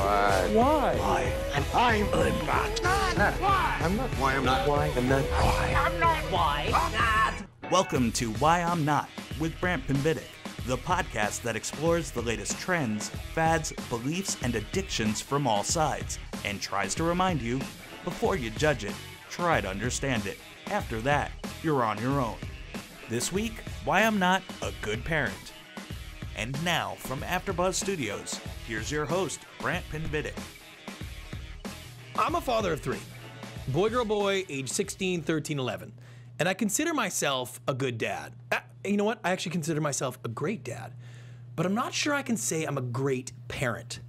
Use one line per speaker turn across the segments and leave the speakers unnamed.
Why?
Why?
I'm not.
Why?
I'm not. Why I'm not. Why I'm not.
Why? I'm not. Why? I'm not.
Welcome to Why I'm Not with Brant Pinvidic, the podcast that explores the latest trends, fads, beliefs, and addictions from all sides, and tries to remind you, before you judge it, try to understand it. After that, you're on your own. This week, Why I'm Not a Good Parent. And now, from AfterBuzz Studios, here's your host, Brant Pinvidic.
I'm a father of three. Boy, girl, boy, age 16, 13, 11. And I consider myself a good dad. You know what? I actually consider myself a great dad. But I'm not sure I can say I'm a great parent.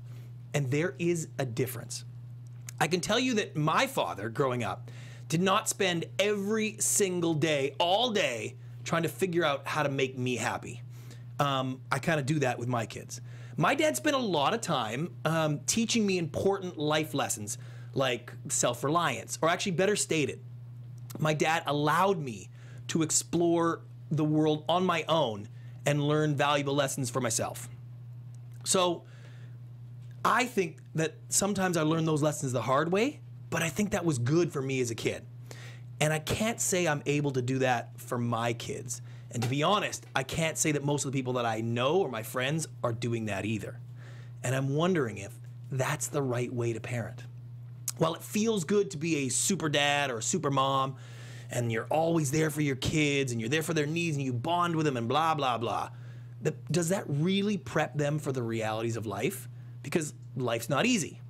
And there is a difference. I can tell you that my father, growing up, did not spend every single day, all day, trying to figure out how to make me happy. I kind of do that with my kids. My dad spent a lot of time teaching me important life lessons like self-reliance, or actually better stated, my dad allowed me to explore the world on my own and learn valuable lessons for myself. So I think that sometimes I learned those lessons the hard way, but I think that was good for me as a kid. And I can't say I'm able to do that for my kids. And to be honest, I can't say that most of the people that I know or my friends are doing that either. And I'm wondering if that's the right way to parent. While it feels good to be a super dad or a super mom, and you're always there for your kids, and you're there for their needs, and you bond with them, and blah, blah, blah, does that really prep them for the realities of life? Because life's not easy.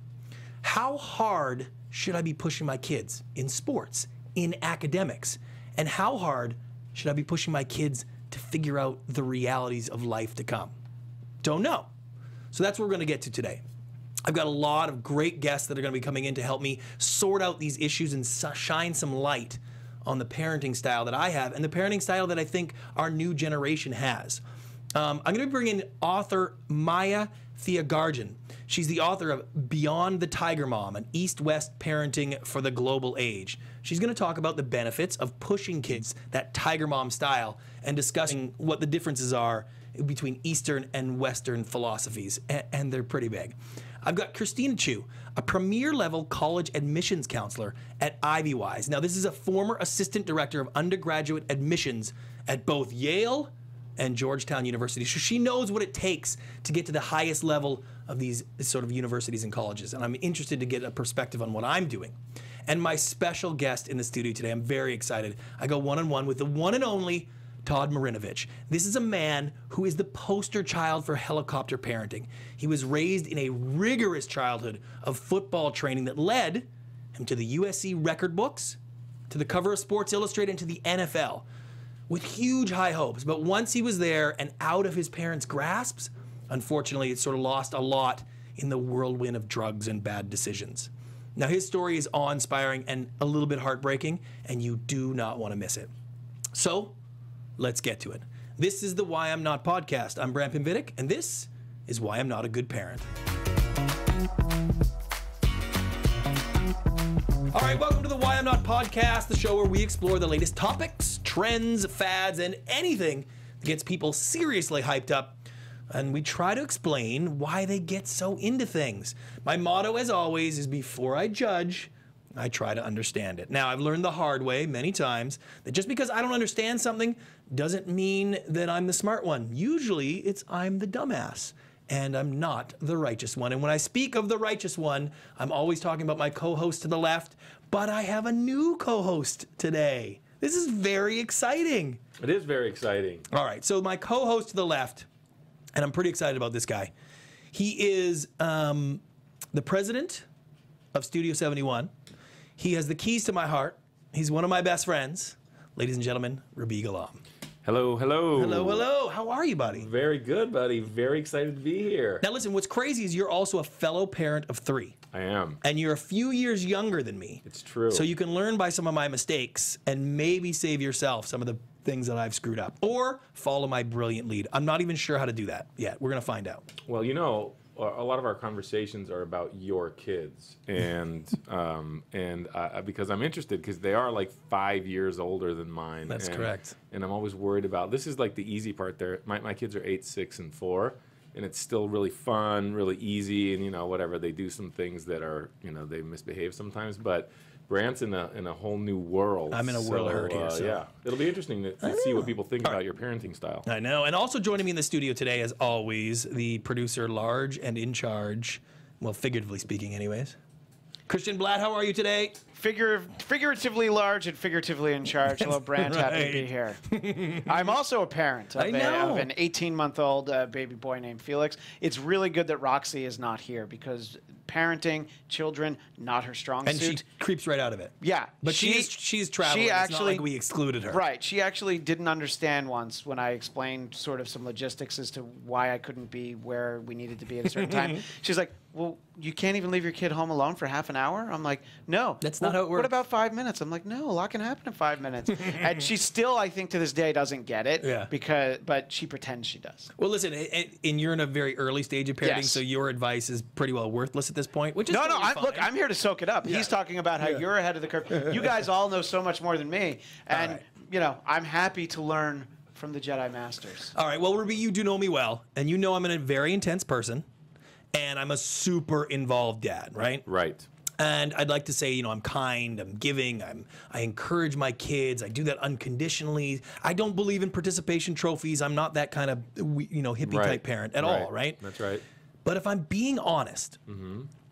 How hard should I be pushing my kids in sports, in academics? And how hard should I be pushing my kids to figure out the realities of life to come? Don't know. So that's what we're going to get to today. I've got a lot of great guests that are going to be coming in to help me sort out these issues and shine some light on the parenting style that I have and the parenting style that I think our new generation has. I'm going to be bringing in author Maya Thiagarajan. She's the author of Beyond the Tiger Mom, an East-West parenting for the global age. She's going to talk about the benefits of pushing kids that Tiger Mom style and discussing what the differences are between Eastern and Western philosophies, and they're pretty big. I've got Christie Chu, a premier-level college admissions counselor at Ivywise. Now, this is a former assistant director of undergraduate admissions at both Yale and Georgetown University. So she knows what it takes to get to the highest level of these sort of universities and colleges. And I'm interested to get a perspective on what I'm doing. And my special guest in the studio today, I'm very excited. I go one-on-one with the one and only Todd Marinovich. This is a man who is the poster child for helicopter parenting. He was raised in a rigorous childhood of football training that led him to the USC record books, to the cover of Sports Illustrated, and to the NFL, with huge high hopes. But once he was there and out of his parents' grasps, unfortunately, it sort of lost a lot in the whirlwind of drugs and bad decisions. Now, his story is awe-inspiring and a little bit heartbreaking, and you do not want to miss it. So, let's get to it. This is the Why I'm Not podcast. I'm Brant Pinvidic, and this is Why I'm Not a Good Parent. All right, welcome to the Why I'm Not podcast, the show where we explore the latest topics, trends, fads, and anything that gets people seriously hyped up. And we try to explain why they get so into things. My motto, as always, is before I judge, I try to understand it. Now, I've learned the hard way many times that just because I don't understand something doesn't mean that I'm the smart one. Usually, it's I'm the dumbass, and I'm not the righteous one. And when I speak of the righteous one, I'm always talking about my co-host to the left, but I have a new co-host today. This is very exciting.
It is very exciting.
All right, so my co-host to the left, and I'm pretty excited about this guy. He is the president of Studio 71. He has the keys to my heart. He's one of my best friends. Ladies and gentlemen, Rabi Ghulam.
Hello, hello.
Hello, hello. How are you, buddy?
Very good, buddy. Very excited to be here.
Now, listen, what's crazy is you're also a fellow parent of three.
I am.
And you're a few years younger than me.
It's true.
So you can learn by some of my mistakes and maybe save yourself some of the things that I've screwed up. Or follow my brilliant lead. I'm not even sure how to do that yet. We're going to find out.
Well, you know, a lot of our conversations are about your kids, and because I'm interested, because they are like 5 years older than mine.
That's correct.
And I'm always worried about, this is like the easy part there. My kids are 8, 6, and 4, and it's still really fun, really easy, and whatever, they do some things that are they misbehave sometimes, but Brant's in a whole new world.
I'm in a world of hurt here. So.
Yeah, it'll be interesting to see what people think about your parenting style.
I know. And also joining me in the studio today, as always, the producer large and in charge, well, figuratively speaking anyways. Christian Blatt, how are you today?
Figuratively large and figuratively in charge. Hello, Brant.
Right.
Happy to be here. I'm also a parent of an 18-month-old baby boy named Felix. It's really good that Roxy is not here because parenting children, not her strong suit.
And she creeps right out of it.
Yeah.
But she's traveling. It's not like we excluded her.
Right. She actually didn't understand once when I explained sort of some logistics as to why I couldn't be where we needed to be at a certain time. She's like, well, you can't even leave your kid home alone for half an hour? I'm like, no.
That's not how it works.
What about 5 minutes? I'm like, no, a lot can happen in 5 minutes. And she still, I think, to this day doesn't get it.
Yeah.
But she pretends she does.
Well, listen, and you're in a very early stage of parenting,
Yes.
so your advice is pretty well worthless at this point, which is
No,
totally fine.
look, I'm here to soak it up.
Yeah.
He's talking about how you're ahead of the curve. You guys all know so much more than me. And, I'm happy to learn from the Jedi Masters.
All right, well, Ruby, you do know me well, and you know I'm a very intense person, and I'm a super involved dad, right?
Right.
And I'd like to say, I'm kind, I'm giving, I encourage my kids, I do that unconditionally. I don't believe in participation trophies. I'm not that kind of, hippie type parent at all, right?
That's right.
But if I'm being honest,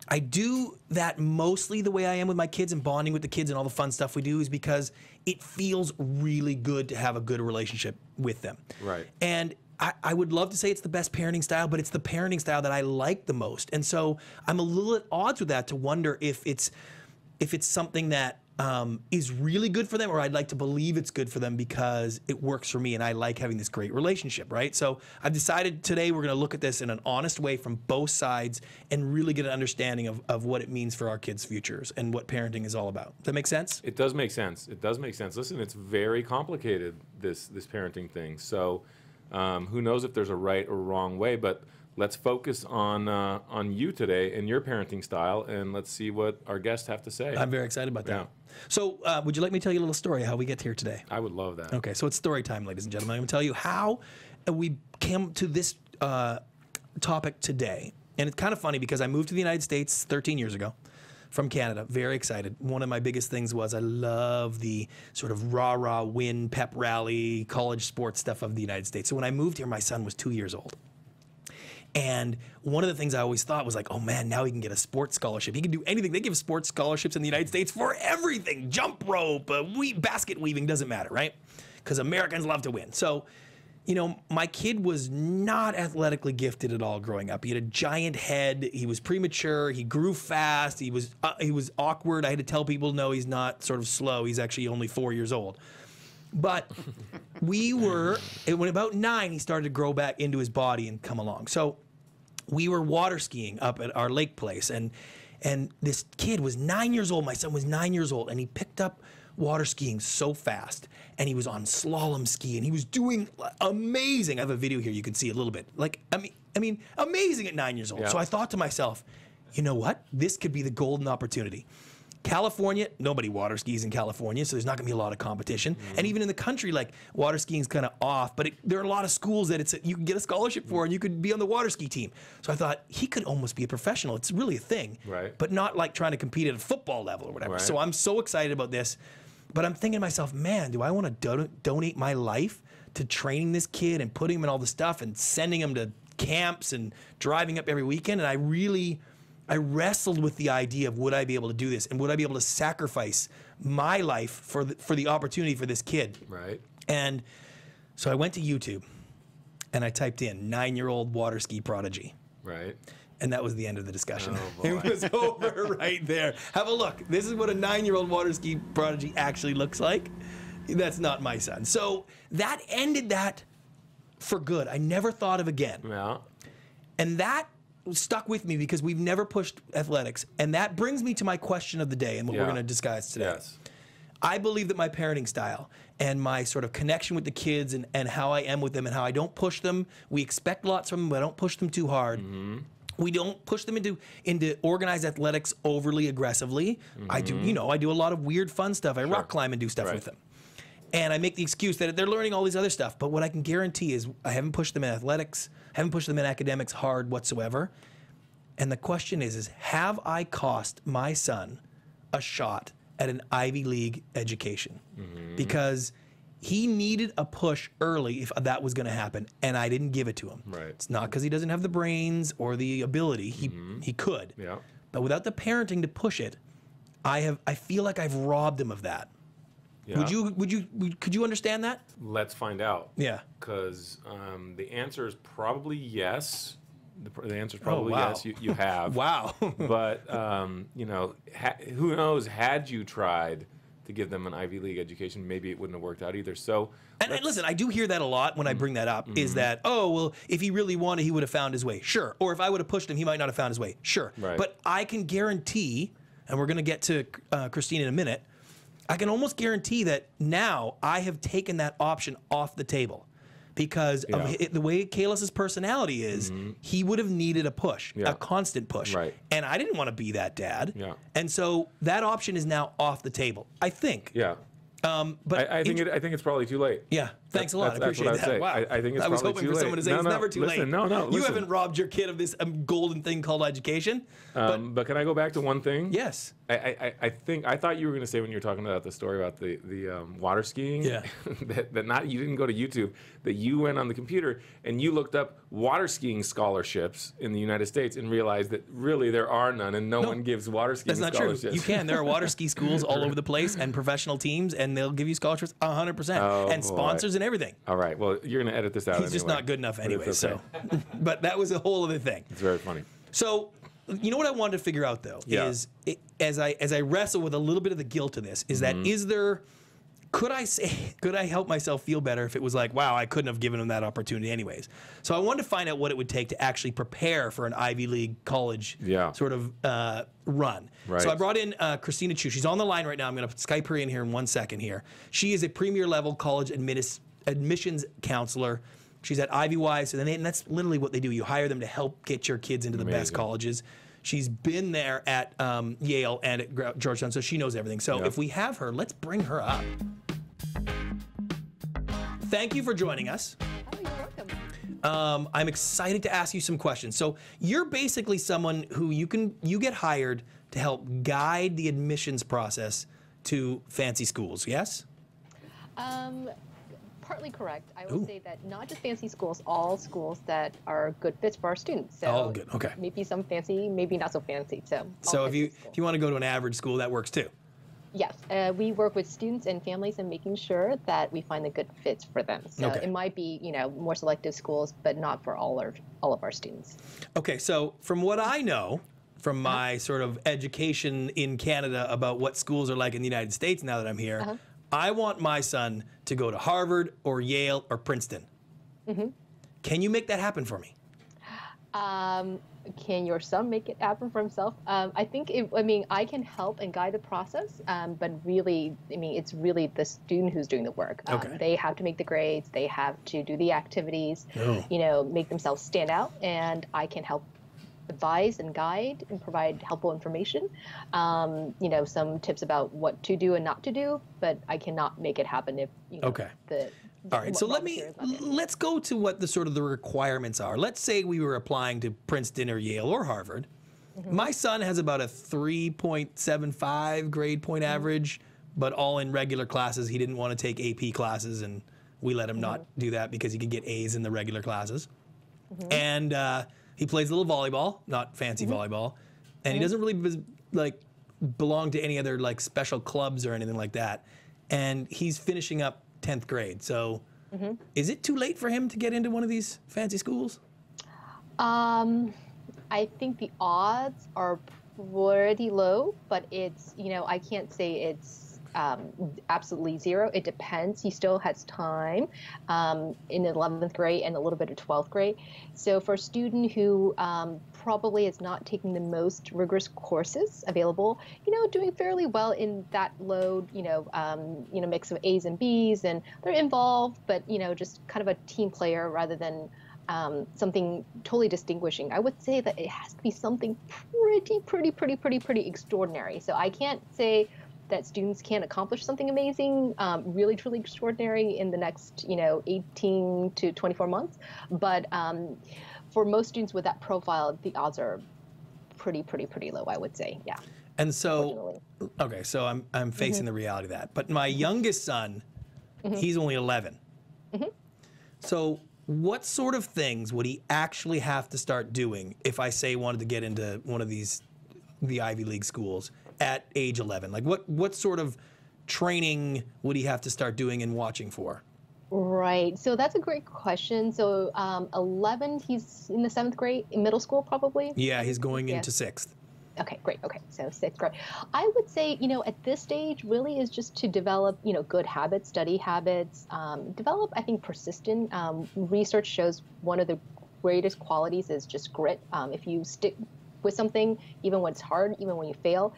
I do that mostly the way I am with my kids and bonding with the kids and all the fun stuff we do is because it feels really good to have a good relationship with them.
Right.
And I would love to say it's the best parenting style, but it's the parenting style that I like the most. And so I'm a little at odds with that to wonder if it's something that is really good for them, or I'd like to believe it's good for them because it works for me and I like having this great relationship, right? So I've decided today we're going to look at this in an honest way from both sides and really get an understanding of what it means for our kids' futures and what parenting is all about. Does that make sense?
It does make sense. It does make sense. Listen, it's very complicated, this parenting thing. So who knows if there's a right or wrong way, but let's focus on you today and your parenting style, and let's see what our guests have to say.
I'm very excited about that.
Yeah.
So would you like me to tell you a little story how we get here today?
I would love that.
Okay, so it's story time, ladies and gentlemen. I'm going to tell you how we came to this topic today. And it's kind of funny because I moved to the United States 13 years ago from Canada. Very excited. One of my biggest things was I love the sort of rah-rah win, pep rally, college sports stuff of the United States. So when I moved here, my son was 2 years old. And one of the things I always thought was like, oh man, now he can get a sports scholarship. He can do anything. They give sports scholarships in the United States for everything. Jump rope, basket weaving, doesn't matter, right? Because Americans love to win. So, my kid was not athletically gifted at all growing up. He had a giant head. He was premature. He grew fast. He was awkward. I had to tell people, no, he's not sort of slow. He's actually only 4 years old. But when about 9, he started to grow back into his body and come along. So we were water skiing up at our lake place, and this kid was 9 years old. My son was 9 years old, and he picked up water skiing so fast, and he was on slalom ski, and he was doing amazing. I have a video here you can see a little bit. I mean, amazing at 9 years old.
Yeah.
So I thought to myself, you know what? This could be the golden opportunity. California, nobody water skis in California, so there's not going to be a lot of competition. And even in the country, like, water skiing is kind of off, but there are a lot of schools that you can get a scholarship for, and you could be on the water ski team. So I thought he could almost be a professional. It's really a thing,
Right.
but not like trying to compete at a football level or whatever.
Right.
So I'm so excited about this, but I'm thinking to myself, man, do I want to donate my life to training this kid and putting him in all the stuff and sending him to camps and driving up every weekend? And I wrestled with the idea of would I be able to do this, and would I be able to sacrifice my life for the opportunity for this kid?
Right.
And so I went to YouTube and I typed in 9-year-old water ski prodigy.
Right.
And that was the end of the discussion.
Oh, boy.
It was over right there. Have a look. This is what a 9-year-old water ski prodigy actually looks like. That's not my son. So that ended that for good. I never thought of again.
Yeah.
And that stuck with me because we've never pushed athletics. And that brings me to my question of the day and what we're going to discuss today.
Yes.
I believe that my parenting style and my sort of connection with the kids and how I am with them and how I don't push them. We expect lots from them, but I don't push them too hard.
Mm-hmm.
We don't push them into organized athletics overly aggressively.
Mm-hmm.
I do a lot of weird fun stuff. I rock climb and do stuff with them. And I make the excuse that they're learning all these other stuff. But what I can guarantee is I haven't pushed them in athletics, haven't pushed them in academics hard whatsoever. And the question is have I cost my son a shot at an Ivy League education? Because he needed a push early if that was going to happen, and I didn't give it to him.
Right.
It's not because he doesn't have the brains or the ability. He could.
Yeah.
But without the parenting to push it, I feel like I've robbed him of that.
Yeah.
Could you understand that?
Let's find out.
Yeah.
Because the answer is probably yes. The answer is probably
wow.
yes. You have.
Wow.
But you know, who knows? Had you tried to give them an Ivy League education, maybe it wouldn't have worked out either. So,
and listen, I do hear that a lot when I bring that up. Is that well, if he really wanted, he would have found his way. Sure. Or if I would have pushed him, he might not have found his way. Sure.
Right.
But I can guarantee, and we're going to get to Christine in a minute. I can almost guarantee that now I have taken that option off the table because of the way Kalis's personality is. He would have needed a push, a constant push.
Right.
And I didn't want to be that dad.
Yeah.
And so that option is now off the table, I think.
Yeah.
But
I think it's probably too late.
Yeah, thanks a lot. I
That's
appreciate
what I'd
that.
say.
Wow.
I think it's
I was
probably
hoping
too
for
late.
someone to say it's never too late.
No,
You
listen.
haven't robbed your kid of this golden thing called education.
But can I go back to one thing?
Yes.
I thought you were going to say when you were talking about the story about the water skiing, that you didn't go to YouTube, that you went on the computer and you looked up water skiing scholarships in the United States and realized that really there are none and no one gives water skiing
That's not
scholarships.
true. You can. There are water ski schools all over the place and professional teams, and they'll give you scholarships 100% and sponsors and everything.
All right. Well, you're going to edit this out.
He's just not good enough anyway.
it's okay.
So, but that was a whole other thing.
It's very funny.
So, you know what I wanted to figure out though is as I wrestle with a little bit of the guilt of this is that could I help myself feel better if it was like, wow, I couldn't have given him that opportunity anyways. So I wanted to find out what it would take to actually prepare for an Ivy League college sort of run.
Right.
So I brought in Christie Chu. She's on the line right now. I'm going to Skype her in here in 1 second here. She is a premier level college admissions counselor. She's at Ivywise, and that's literally what they do. You hire them to help get your kids into the best colleges. She's been there at Yale and at Georgetown, so she knows everything. So if we have her, let's bring her up. Thank you for joining us.
Oh, you're welcome.
I'm excited to ask you some questions. So you're basically someone who you get hired to help guide the admissions process to fancy schools, yes?
Partly correct. I would say that not just fancy schools, all schools that are good fits for our students. So
all good, okay.
Maybe some fancy, maybe not so fancy. So
if you want to go to an average school, that works too.
Yes, we work with students and families and making sure that we find the good fits for them. So it might be, more selective schools, but not for all of our students. Okay,
so from what I know, from my sort of education in Canada about what schools are like in the United States now that I'm here, I want my son to go to Harvard or Yale or Princeton. Can you make that happen for me?
Can your son make it happen for himself? I think, I can help and guide the process, but really, it's really the student who's doing the work. They have to make the grades, they have to do the activities, make themselves stand out, and I can help advise and guide and provide helpful information, some tips about what to do and not to do, but I cannot make it happen if,
all right, so let's go to what the requirements are. Let's say we were applying to Princeton or Yale or Harvard. My son has about a 3.75 grade point average, but all in regular classes. He didn't want to take AP classes, and we let him not do that because he could get A's in the regular classes. And he plays a little volleyball, not fancy volleyball, and he doesn't really belong to any other special clubs or anything like that. And he's finishing up 10th grade. So is it too late for him to get into one of these fancy schools?
I think the odds are pretty low, but it's, I can't say it's absolutely zero. It depends. He still has time in 11th grade and a little bit of 12th grade. So for a student who probably is not taking the most rigorous courses available, doing fairly well in that load, mix of A's and B's, and they're involved, but, just kind of a team player rather than something totally distinguishing. I would say that it has to be something pretty extraordinary. So I can't say that students can accomplish something amazing, really, truly extraordinary in the next, 18 to 24 months. But for most students with that profile, the odds are pretty low, I would say. Yeah.
And so, okay, so I'm facing the reality of that. But my youngest son, he's only 11. So what sort of things would he actually have to start doing if I say wanted to get into one of the Ivy League schools at age 11? Like what sort of training would he have to start doing and watching for?
Right. So that's a great question. So 11, he's in the 7th grade, in middle school probably?
Yeah, he's going into 6th.
Okay, great. Okay, so 6th grade. I would say, at this stage really is just to develop, good habits, study habits, develop, I think, persistent. Research shows one of the greatest qualities is just grit. If you stick with something, even when it's hard, even when you fail,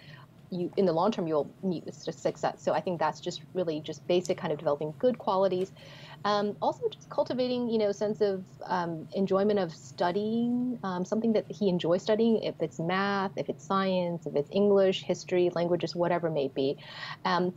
in the long term, you'll meet with success. So I think that's just really just basic kind of developing good qualities. Also just cultivating, sense of enjoyment of studying, something that he enjoys studying, if it's math, if it's science, if it's English, history, languages, whatever it may be.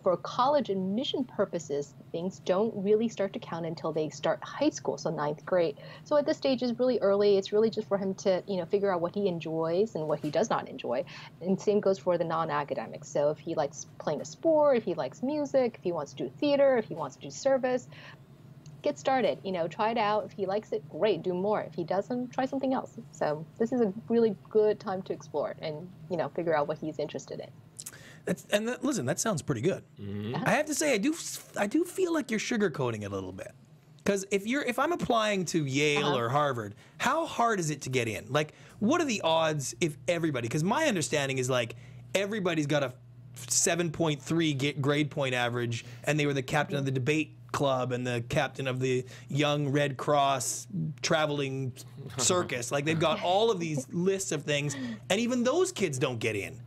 For college admission purposes, things don't really start to count until they start high school, so 9th grade. So at this stage is really early. It's really just for him to, figure out what he enjoys and what he does not enjoy. And same goes for the non-academics. So if he likes playing a sport, if he likes music, if he wants to do theater, if he wants to do service, get started, try it out. If he likes it, great, do more. If he doesn't, try something else. So this is a really good time to explore and, figure out what he's interested in.
Listen, that sounds pretty good. I have to say, I do feel like you're sugarcoating it a little bit. Because if I'm applying to Yale or Harvard, how hard is it to get in? Like, what are the odds if everybody, because my understanding is like everybody's got a 7.3 grade point average and they were the captain of the debate club and the captain of the Young Red Cross traveling circus. Like they've got all of these lists of things, and even those kids don't get in.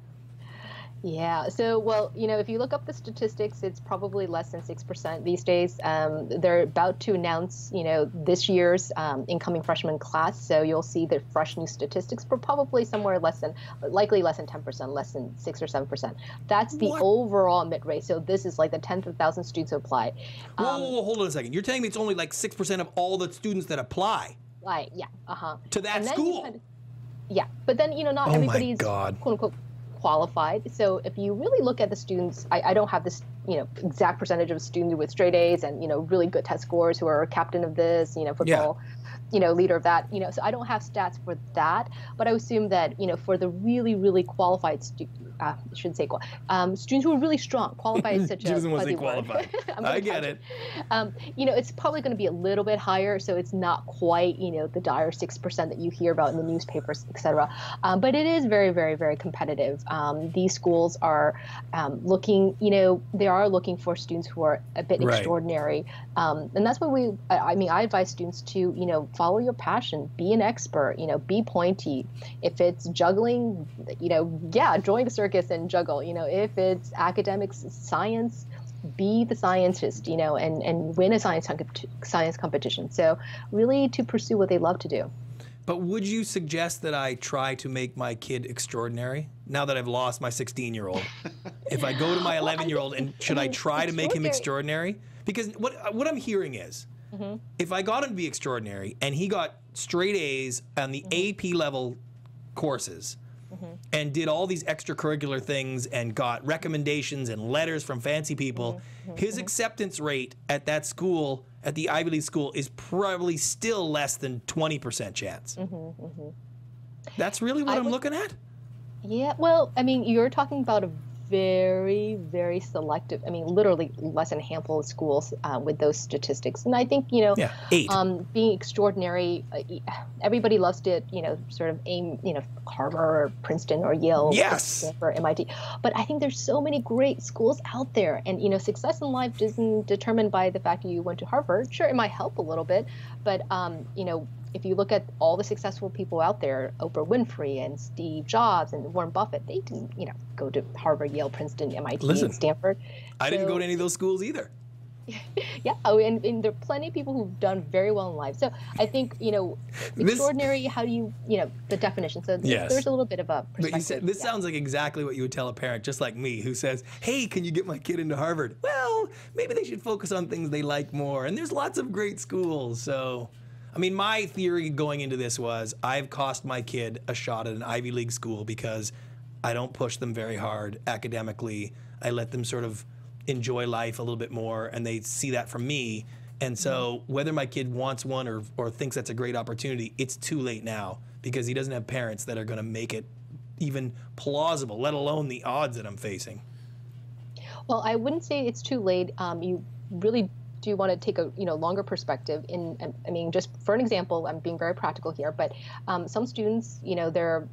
Yeah. So, well, if you look up the statistics, it's probably less than 6% these days. They're about to announce, this year's incoming freshman class. So you'll see the fresh new statistics, but probably somewhere likely less than 10%, less than 6 or 7%. That's the overall admit rate. So this is like the 10th of 1,000 students who apply.
Whoa, hold on a second. You're telling me it's only like 6% of all the students that apply?
Right. Yeah.
To that school?
Yeah. But then, not everybody's
quote
unquote qualified. So if you really look at the students, I don't have this, exact percentage of students with straight A's and, really good test scores who are captain of this, football, leader of that, so I don't have stats for that, but I assume that, for the really, really qualified students who are really strong, qualified is such a fuzzy word.
I get it.
It's probably going to be a little bit higher, so it's not quite, the dire 6% that you hear about in the newspapers, etc. But it is very, very, very competitive. These schools are looking, they are looking for students who are a bit extraordinary. And that's why I advise students to, follow your passion, be an expert, be pointy. If it's juggling, join a circus and juggle. If it's academics, science, be the scientist, and win a science competition. So really to pursue what they love to do.
But would you suggest that I try to make my kid extraordinary now that I've lost my 16-year-old? If I go to my 11-year-old, and should I try to make him extraordinary? Because what I'm hearing is, if I got him to be extraordinary and he got straight A's on the AP level courses and did all these extracurricular things and got recommendations and letters from fancy people, his acceptance rate at that school, at the Ivy League school, is probably still less than 20% chance. That's really what I'm looking at?
Yeah, well, you're talking about a very, very selective, literally less than a handful of schools with those statistics. And I think,
8.
Being extraordinary, everybody loves to, sort of aim, Harvard or Princeton or Yale or MIT. But I think there's so many great schools out there. And, success in life isn't determined by the fact that you went to Harvard. Sure, it might help a little bit. But, if you look at all the successful people out there, Oprah Winfrey and Steve Jobs and Warren Buffett, they didn't, go to Harvard, Yale, Princeton, MIT, and Stanford.
I didn't go to any of those schools either.
Yeah, oh, and there are plenty of people who've done very well in life. So I think, extraordinary, how do you, the definition. So there's a little bit of a perspective.
But you said, this sounds like exactly what you would tell a parent, just like me, who says, hey, can you get my kid into Harvard? Well, maybe they should focus on things they like more. And there's lots of great schools. So, I mean, my theory going into this was I've cost my kid a shot at an Ivy League school because I don't push them very hard academically. I let them sort of enjoy life a little bit more, and they see that from me. And so whether my kid wants one or thinks that's a great opportunity, it's too late now because he doesn't have parents that are going to make it even plausible, let alone the odds that I'm facing.
Well, I wouldn't say it's too late. You really do want to take a longer perspective. I mean, just for an example, I'm being very practical here, but some students, they're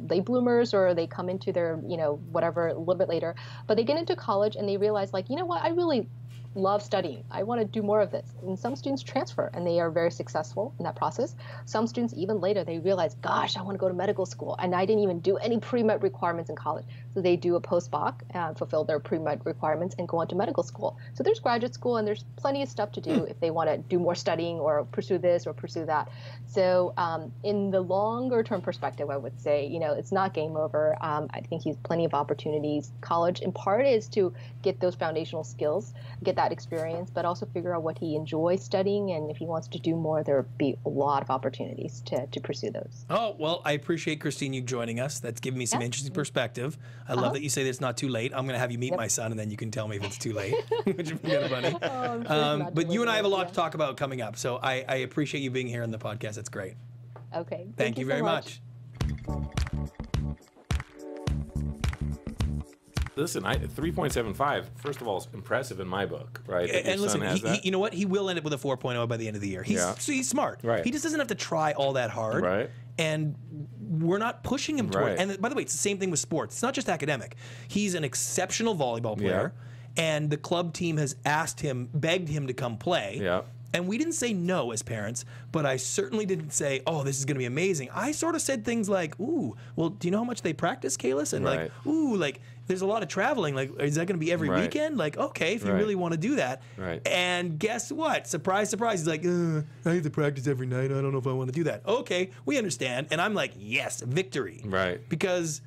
late bloomers or they come into their, whatever a little bit later, but they get into college and they realize like, you know what, I really love studying. I want to do more of this. And some students transfer and they are very successful in that process. Some students, even later, they realize, gosh, I want to go to medical school. And I didn't even do any pre-med requirements in college. So they do a post-bac, fulfill their pre-med requirements and go on to medical school. So there's graduate school and there's plenty of stuff to do if they want to do more studying or pursue this or pursue that. So in the longer term perspective, I would say, it's not game over. I think he's plenty of opportunities. College in part is to get those foundational skills, get that experience, but also figure out what he enjoys studying, and if he wants to do more, there'll be a lot of opportunities to pursue those.
Oh, well, I appreciate, Christine, you joining us. That's given me some interesting perspective. I love that you say that it's not too late. I'm going to have you meet my son, and then you can tell me if it's too late, which would be kind of funny. But you and I have a lot to talk about coming up, so I appreciate you being here on the podcast. That's great.
Okay.
Thank you very much.
Listen, 3.75, first of all, is impressive in my book, right?
And listen, you know what? He will end up with a 4.0 by the end of the year. He's smart.
Right.
He just doesn't have to try all that hard.
Right.
And we're not pushing him toward it.
Right.
And by the way, it's the same thing with sports. It's not just academic. He's an exceptional volleyball player. And the club team has begged him to come play.
Yeah.
And we didn't say no as parents, but I certainly didn't say, oh, this is going to be amazing. I sort of said things like, ooh, well, do you know how much they practice, Kalis? And like, ooh, like, there's a lot of traveling. Like, is that going to be every weekend? Like, okay, if you really want to do that.
Right.
And guess what? Surprise, surprise. He's like, I have to practice every night. I don't know if I want to do that. Okay, we understand. And I'm like, yes, victory.
Right.
Because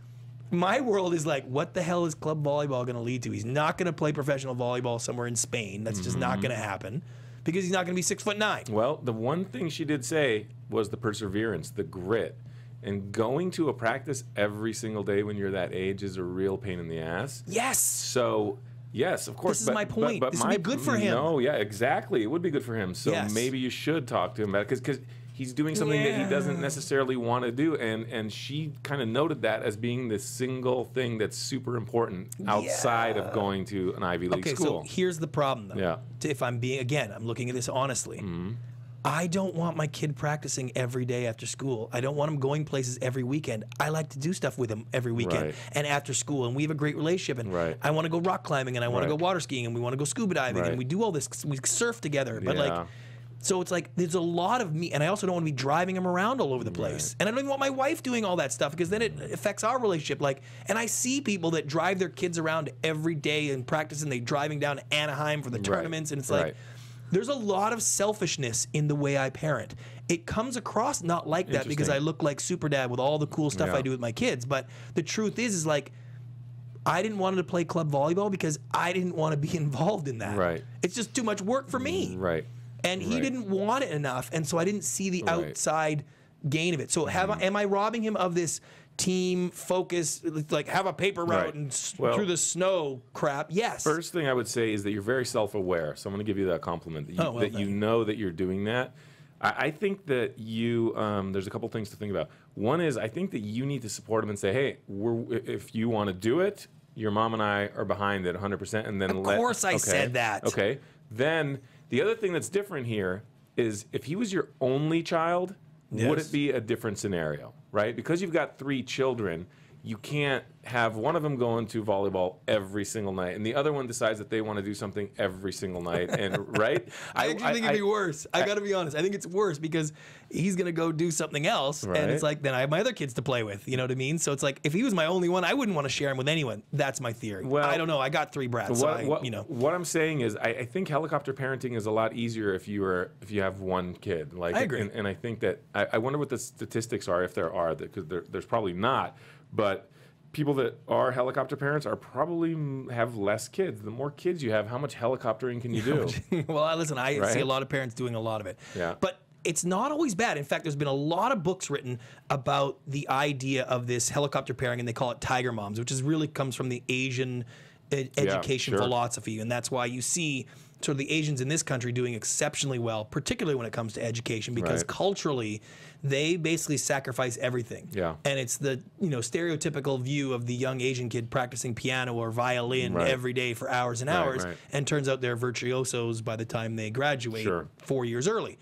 my world is like, what the hell is club volleyball going to lead to? He's not going to play professional volleyball somewhere in Spain. That's just not going to happen. Because he's not going to be 6'9".
Well, the one thing she did say was the perseverance, the grit. And going to a practice every single day when you're that age is a real pain in the ass.
Yes.
So, yes, of course.
This is my point. This would be good for him.
No, yeah, exactly. It would be good for him. So maybe you should talk to him about it because he's doing something that he doesn't necessarily want to do. And she kind of noted that as being the single thing that's super important outside of going to an Ivy League school.
Okay, so here's the problem, though.
Yeah.
If I'm looking at this honestly. I don't want my kid practicing every day after school. I don't want him going places every weekend. I like to do stuff with him every weekend and after school, and we have a great relationship. And I want to go rock climbing, and I want to go water skiing, and we want to go scuba diving, and we do all this. We surf together, but so it's like there's a lot of me, and I also don't want to be driving him around all over the place. And I don't even want my wife doing all that stuff because then it affects our relationship. And I see people that drive their kids around every day and practice, and they're driving down to Anaheim for the tournaments, and it's like. There's a lot of selfishness in the way I parent. It comes across not like that because I look like Super Dad with all the cool stuff I do with my kids. But the truth is like, I didn't want him to play club volleyball because I didn't want to be involved in that.
Right.
It's just too much work for me.
Right.
And he didn't want it enough, and so I didn't see the outside gain of it. So am I robbing him of this team focus, like have a paper route and through the snow crap? Yes.
First thing I would say is that you're very self-aware. So I'm going to give you that compliment that you know that you're doing that. I think that you there's a couple things to think about. One is I think that you need to support him and say, hey, if you want to do it, your mom and I are behind it 100%. And then
of course I said that.
Okay. Then the other thing that's different here is if he was your only child, would it be a different scenario, right? Because you've got 3 children, you can't have one of them going to volleyball every single night, and the other one decides that they want to do something every single night. And right,
I actually think it'd be worse. I got to be honest. I think it's worse because he's gonna go do something else, and it's like then I have my other kids to play with. You know what I mean? So it's like if he was my only one, I wouldn't want to share him with anyone. That's my theory. Well, I don't know. I got 3 brats.
What I'm saying is, I think helicopter parenting is a lot easier if you have one kid. Like,
I agree.
And I think that I wonder what the statistics are, if there are, because there's probably not, but people that are helicopter parents are probably have less kids. The more kids you have, how much helicoptering can you do?
Well, listen, I see a lot of parents doing a lot of it.
Yeah.
But it's not always bad. In fact, there's been a lot of books written about the idea of this helicopter pairing, and they call it tiger moms, which is really comes from the Asian education philosophy. And that's why you see sort of the Asians in this country doing exceptionally well, particularly when it comes to education, because culturally, they basically sacrifice everything.
Yeah.
And it's the stereotypical view of the young Asian kid practicing piano or violin every day for hours and hours, and turns out they're virtuosos by the time they graduate 4 years early.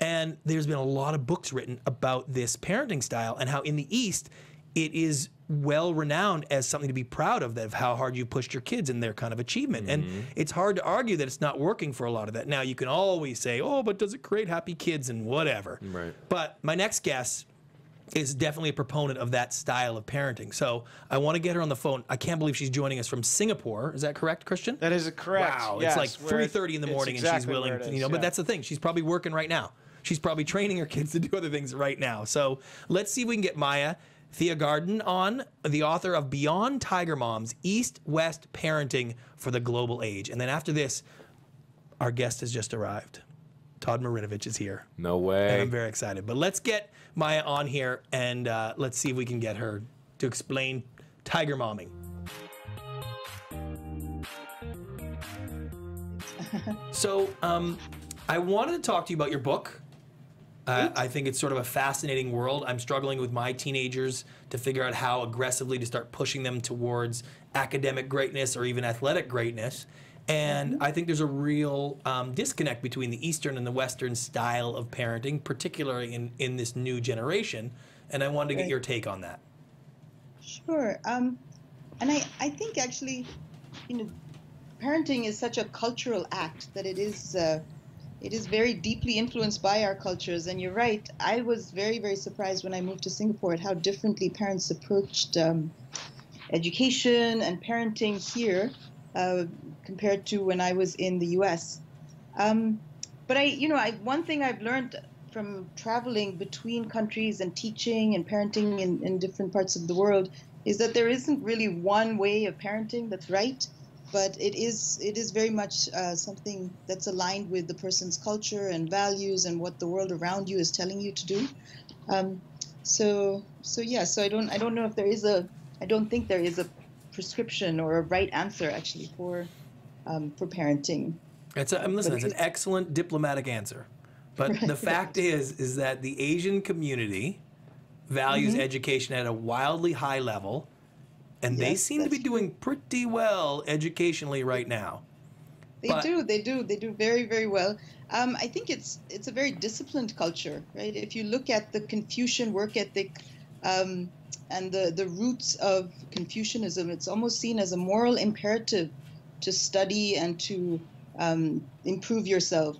And there's been a lot of books written about this parenting style and how in the East it is well renowned as something to be proud of how hard you pushed your kids in their kind of achievement. And it's hard to argue that it's not working for a lot of that. Now, you can always say, oh, but does it create happy kids and whatever.
Right.
But my next guest is definitely a proponent of that style of parenting. So I want to get her on the phone. I can't believe she's joining us from Singapore. Is that correct, Christian?
That is correct.
Wow,
yes,
it's like 3:30 in the morning and she's willing to, but that's the thing. She's probably working right now. She's probably training her kids to do other things right now. So let's see if we can get Maya Thiagarajan on, the author of Beyond Tiger Moms, East-West Parenting for the Global Age. And then after this, our guest has just arrived. Todd Marinovich is here.
No way.
And I'm very excited. But let's get Maya on here, and let's see if we can get her to explain tiger momming. So I wanted to talk to you about your book. I think it's sort of a fascinating world. I'm struggling with my teenagers to figure out how aggressively to start pushing them towards academic greatness or even athletic greatness. And I think there's a real disconnect between the Eastern and the Western style of parenting, particularly in this new generation. And I wanted to get your take on that.
Sure. And I think actually, parenting is such a cultural act that it is very deeply influenced by our cultures. And you're right, I was very, very surprised when I moved to Singapore at how differently parents approached education and parenting here compared to when I was in the US. But one thing I've learned from traveling between countries and teaching and parenting in different parts of the world is that there isn't really one way of parenting that's right. But it is very much something that's aligned with the person's culture and values and what the world around you is telling you to do. So I don't know if there is I don't think there is a prescription or a right answer actually for parenting.
It's an excellent diplomatic answer. But the fact is that the Asian community values education at a wildly high level. And they seem to be doing pretty well educationally right now.
They do very, very well. I think it's a very disciplined culture, right? If you look at the Confucian work ethic and the roots of Confucianism, it's almost seen as a moral imperative to study and to improve yourself.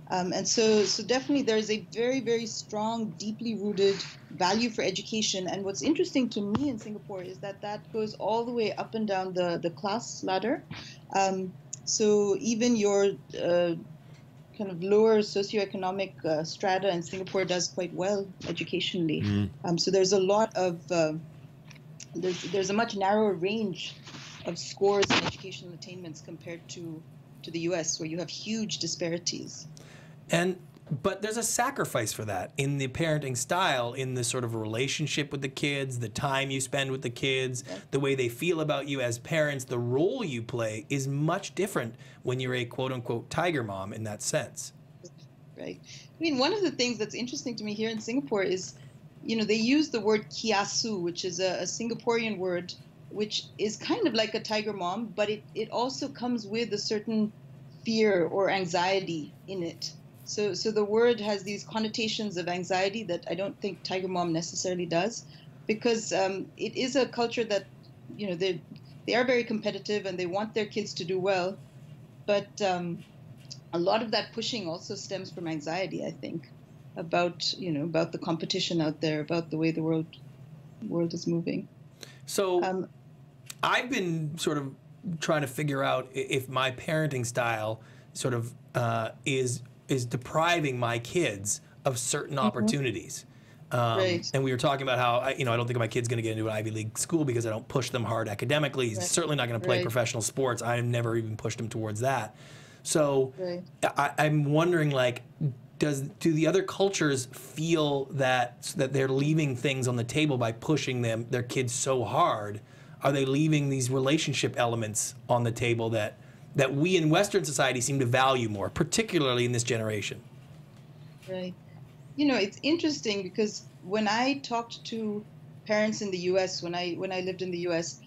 And so definitely there's a very, very strong, deeply rooted value for education. And what's interesting to me in Singapore is that goes all the way up and down the class ladder. So even your kind of lower socioeconomic strata in Singapore does quite well educationally. So there's a lot of, there's a much narrower range of scores and educational attainments compared to the US, where you have huge disparities.
But there's a sacrifice for that in the parenting style, in the sort of relationship with the kids, the time you spend with the kids, the way they feel about you as parents, the role you play is much different when you're a quote-unquote tiger mom in that sense.
Right. I mean, one of the things that's interesting to me here in Singapore is, they use the word kiasu, which is a Singaporean word, which is kind of like a tiger mom, but it also comes with a certain fear or anxiety in it. So the word has these connotations of anxiety that I don't think tiger mom necessarily does, because it is a culture that they are very competitive and they want their kids to do well, but a lot of that pushing also stems from anxiety, I think, about the competition out there, about the way the world is moving.
So I've been sort of trying to figure out if my parenting style sort of is depriving my kids of certain opportunities.
Right.
And we were talking about how I don't think my kid's going to get into an Ivy League school because I don't push them hard academically. He's certainly not going to play professional sports. I never even pushed him towards that. So I'm wondering, like, do the other cultures feel that they're leaving things on the table by pushing their kids so hard? Are they leaving these relationship elements on the table that we in Western society seem to value more, particularly in this generation?
Right. It's interesting because when I talked to parents in the U.S., when I lived in the U.S.,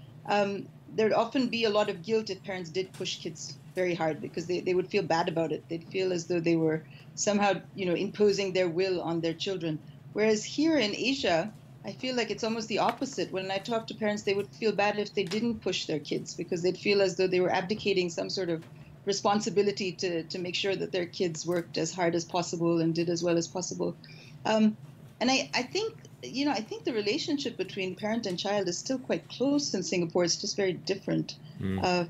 there'd often be a lot of guilt if parents did push kids very hard because they would feel bad about it. They'd feel as though they were somehow, imposing their will on their children. Whereas here in Asia, I feel like it's almost the opposite. When I talk to parents, they would feel bad if they didn't push their kids because they'd feel as though they were abdicating some sort of responsibility to make sure that their kids worked as hard as possible and did as well as possible. And I think the relationship between parent and child is still quite close in Singapore. It's just very different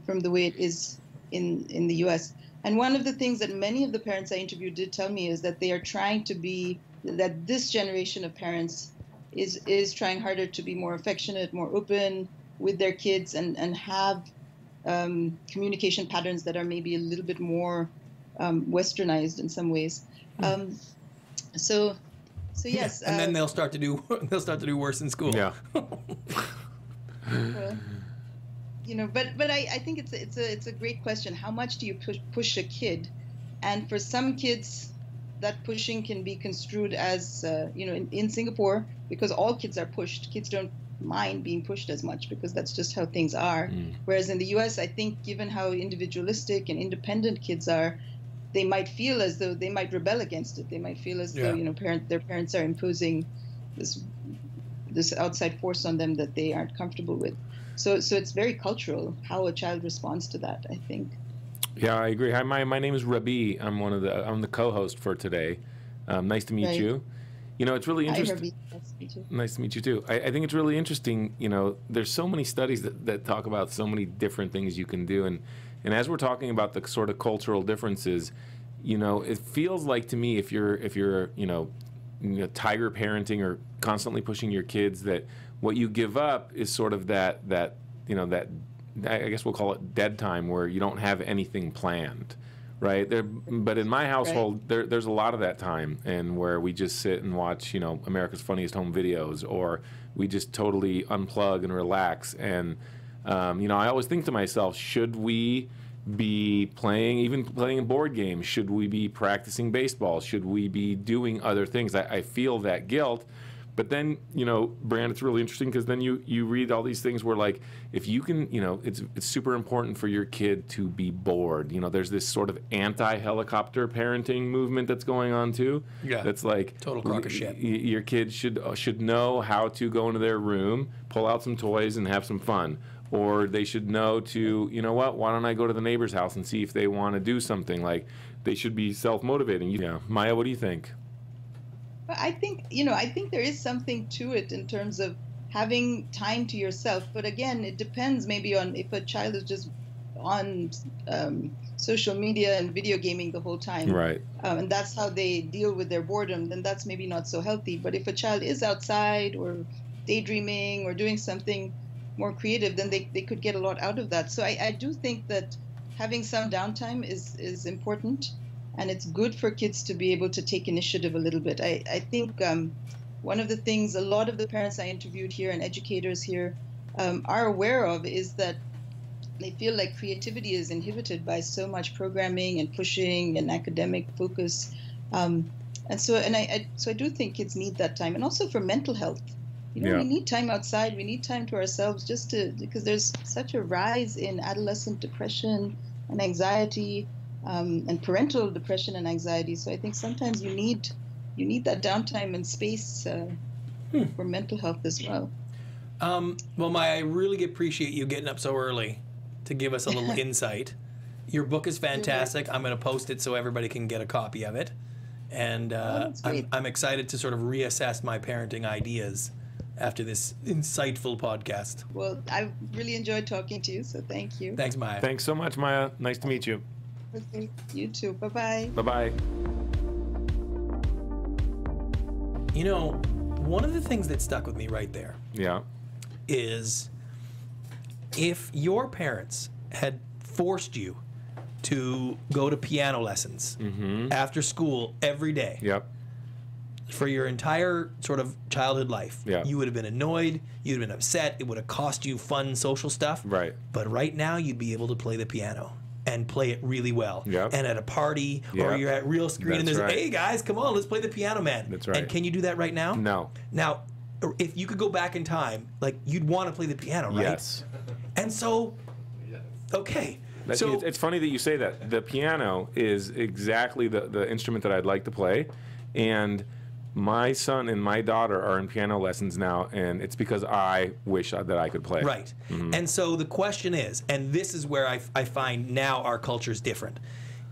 from the way it is in the U.S. And one of the things that many of the parents I interviewed did tell me is that they are trying to be, that this generation of parents is trying harder to be more affectionate, more open with their kids and have communication patterns that are maybe a little bit more westernized in some ways. So yes.
And then they'll start to do worse in school.
Yeah.
Well, but I think it's a great question. How much do you push a kid? And for some kids, that pushing can be construed as in Singapore, because all kids are pushed. Kids don't mind being pushed as much because that's just how things are. Whereas in the U.S., I think given how individualistic and independent kids are, they might feel as though they might rebel against it. They might feel as though their parents are imposing this outside force on them that they aren't comfortable with. So it's very cultural how a child responds to that, I think.
Yeah, I agree. Hi, my name is Rabi. I'm the co-host for today. Nice to meet you. It's really interesting.
Hi, Rabi. Nice to meet you.
Nice to meet you too. I think it's really interesting. There's so many studies that talk about so many different things you can do, and as we're talking about the sort of cultural differences, it feels like to me if you're tiger parenting or constantly pushing your kids, that what you give up is sort of that I guess we'll call it dead time, where you don't have anything planned, right? But in my household, there's a lot of that time, and where we just sit and watch, America's Funniest Home Videos, or we just totally unplug and relax. And I always think to myself, should we be playing board games? Should we be practicing baseball? Should we be doing other things? I feel that guilt. But then, Brant, it's really interesting because then you read all these things where, like, if you can, it's super important for your kid to be bored. There's this sort of anti-helicopter parenting movement that's going on too. Yeah. That's like
total crock of shit.
Your kid should know how to go into their room, pull out some toys, and have some fun. Or they should know to, why don't I go to the neighbor's house and see if they want to do something? Like, they should be self-motivating. Maya, what do you think?
I think there is something to it in terms of having time to yourself. But again, it depends maybe on if a child is just on social media and video gaming the whole time.
Right.
And that's how they deal with their boredom, then that's maybe not so healthy. But if a child is outside or daydreaming or doing something more creative, then they could get a lot out of that. So I do think that having some downtime is important. And it's good for kids to be able to take initiative a little bit. I think one of the things a lot of the parents I interviewed here and educators here are aware of is that they feel like creativity is inhibited by so much programming and pushing and academic focus. So I do think kids need that time. And also for mental health. We need time outside. We need time to ourselves because there's such a rise in adolescent depression and anxiety. And parental depression and anxiety. So I think sometimes you need that downtime and space for mental health as well.
Well, Maya, I really appreciate you getting up so early to give us a little insight. Your book is fantastic. I'm going to post it so everybody can get a copy of it. And I'm excited to sort of reassess my parenting ideas after this insightful podcast.
Well, I really enjoyed talking to you, so thank you.
Thanks, Maya.
Thanks so much, Maya. Nice to meet you.
Okay, you too. Bye-bye.
Bye-bye.
You know, one of the things that stuck with me right there
Yeah.
is if your parents had forced you to go to piano lessons after school every day
Yep.
for your entire sort of childhood life,
Yeah.
you would have been annoyed, you'd have been upset, it would have cost you fun social stuff.
Right.
But right now, you'd be able to play the piano and play it really well.
Yep.
And at a party or
Yep.
you're at real screen and
That's
there's,
right.
hey guys, come on, let's play the piano, man.
That's right.
And can you do that right now?
No.
Now, if you could go back in time, like you'd want to play the piano, right?
Yes.
And so, okay. So
It's funny that you say that. The piano is exactly the instrument that I'd like to play. And my son and my daughter are in piano lessons now, and it's because I wish that I could play.
right. And so the question is, and this is where I find now our culture is different,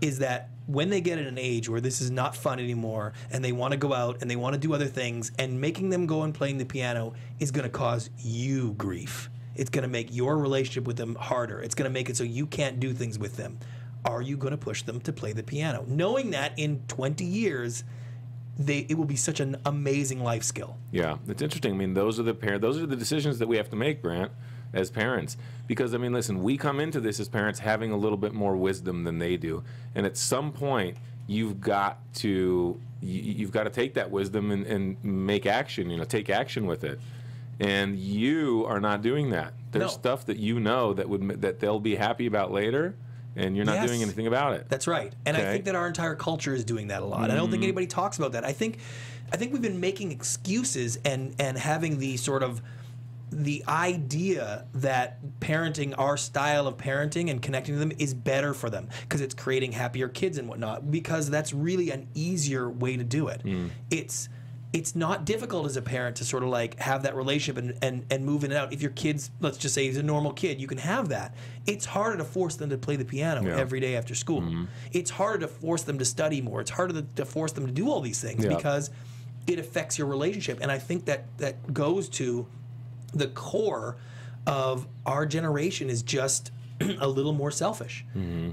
is that when they get at an age where this is not fun anymore and they want to go out and they want to do other things, and making them go and playing the piano is going to cause you grief. It's going to make your relationship with them harder. It's going to make it so you can't do things with them. Are you going to push them to play the piano? Knowing that in 20 years, it will be such an amazing life skill.
Yeah, it's interesting. I mean, those are the decisions that we have to make, Brant, as parents. Because I mean, listen, we come into this as parents having a little bit more wisdom than they do, and at some point, you've got to take that wisdom and make action. You know, take action with it. And you are not doing that. There's
No.
stuff that you know that they'll be happy about later, and you're not
Yes.
doing anything about it.
That's right. And I
Okay.
think that our entire culture is doing that a lot. I don't think anybody talks about that. I think we've been making excuses and having the sort of the idea that parenting, our style of parenting and connecting to them is better for them because it's creating happier kids and whatnot, because that's really an easier way to do it. It's not difficult as a parent to sort of like have that relationship and move in and out. If your kid's, let's just say he's a normal kid, you can have that. It's harder to force them to play the piano
Yeah.
every day after school. It's harder to force them to study more. It's harder to force them to do all these things
Yeah.
because it affects your relationship. And I think that goes to the core of our generation is just a little more selfish.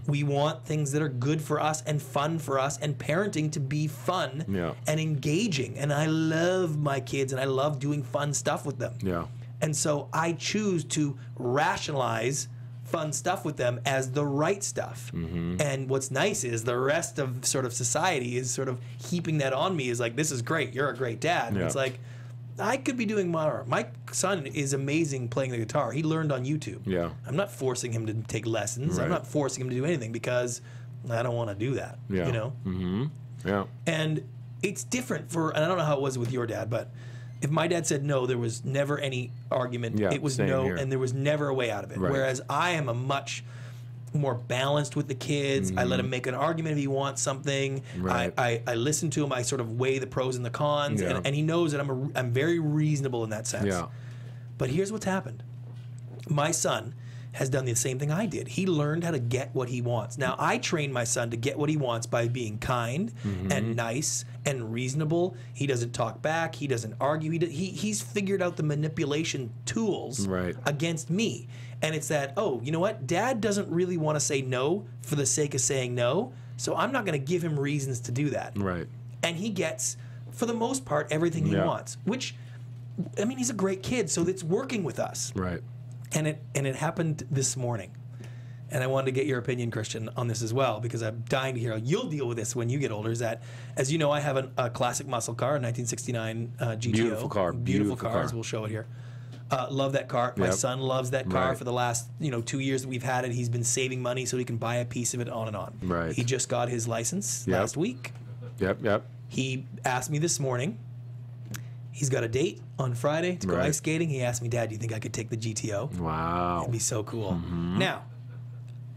We want things that are good for us and fun for us, and parenting to be fun
Yeah.
and engaging. And I love my kids and I love doing fun stuff with them.
Yeah.
And so I choose to rationalize fun stuff with them as the right stuff. And what's nice is the rest of sort of society is sort of heaping that on me, is like, this is great, you're a great dad. And
Yeah.
it's like, I could be doing more. My son is amazing playing the guitar. He learned on YouTube.
Yeah.
I'm not forcing him to take lessons.
Right.
I'm not forcing him to do anything because I don't want to do that.
Yeah.
You know?
Yeah.
And it's different and I don't know how it was with your dad, but if my dad said no, there was never any argument.
Yeah,
It was
same
no,
here.
and there was never a way out of it.
Right.
Whereas I am a much more balanced with the kids. I let him make an argument if he wants something.
Right.
I listen to him. I sort of weigh the pros and the cons,
Yeah.
and he knows that I'm very reasonable in that sense.
Yeah.
But here's what's happened. My son has done the same thing I did. He learned how to get what he wants. Now, I train my son to get what he wants by being kind and nice and reasonable. He doesn't talk back. He doesn't argue. He's figured out the manipulation tools
Right.
against me. And it's that, oh, you know what? Dad doesn't really want to say no for the sake of saying no, so I'm not going to give him reasons to do that.
Right.
And he gets, for the most part, everything he
Yeah.
wants, which, I mean, he's a great kid, so it's working with us.
Right.
And it happened this morning. And I wanted to get your opinion, Christian, on this as well, because I'm dying to hear how you'll deal with this when you get older. Is that, as you know, I have a classic muscle car, a 1969 GTO.
Beautiful car.
Beautiful
Beautiful
car, as
car.
we'll show it here. Love that car. My
Yep.
son loves that car.
Right.
For the last 2 years that we've had it, he's been saving money so he can buy a piece of it, on and on.
Right.
He just got his license
Yep.
last week.
Yep.
He asked me this morning. He's got a date on Friday to go
Right.
ice skating. He asked me, Dad, do you think I could take the GTO?
Wow.
It'd be so cool. Now,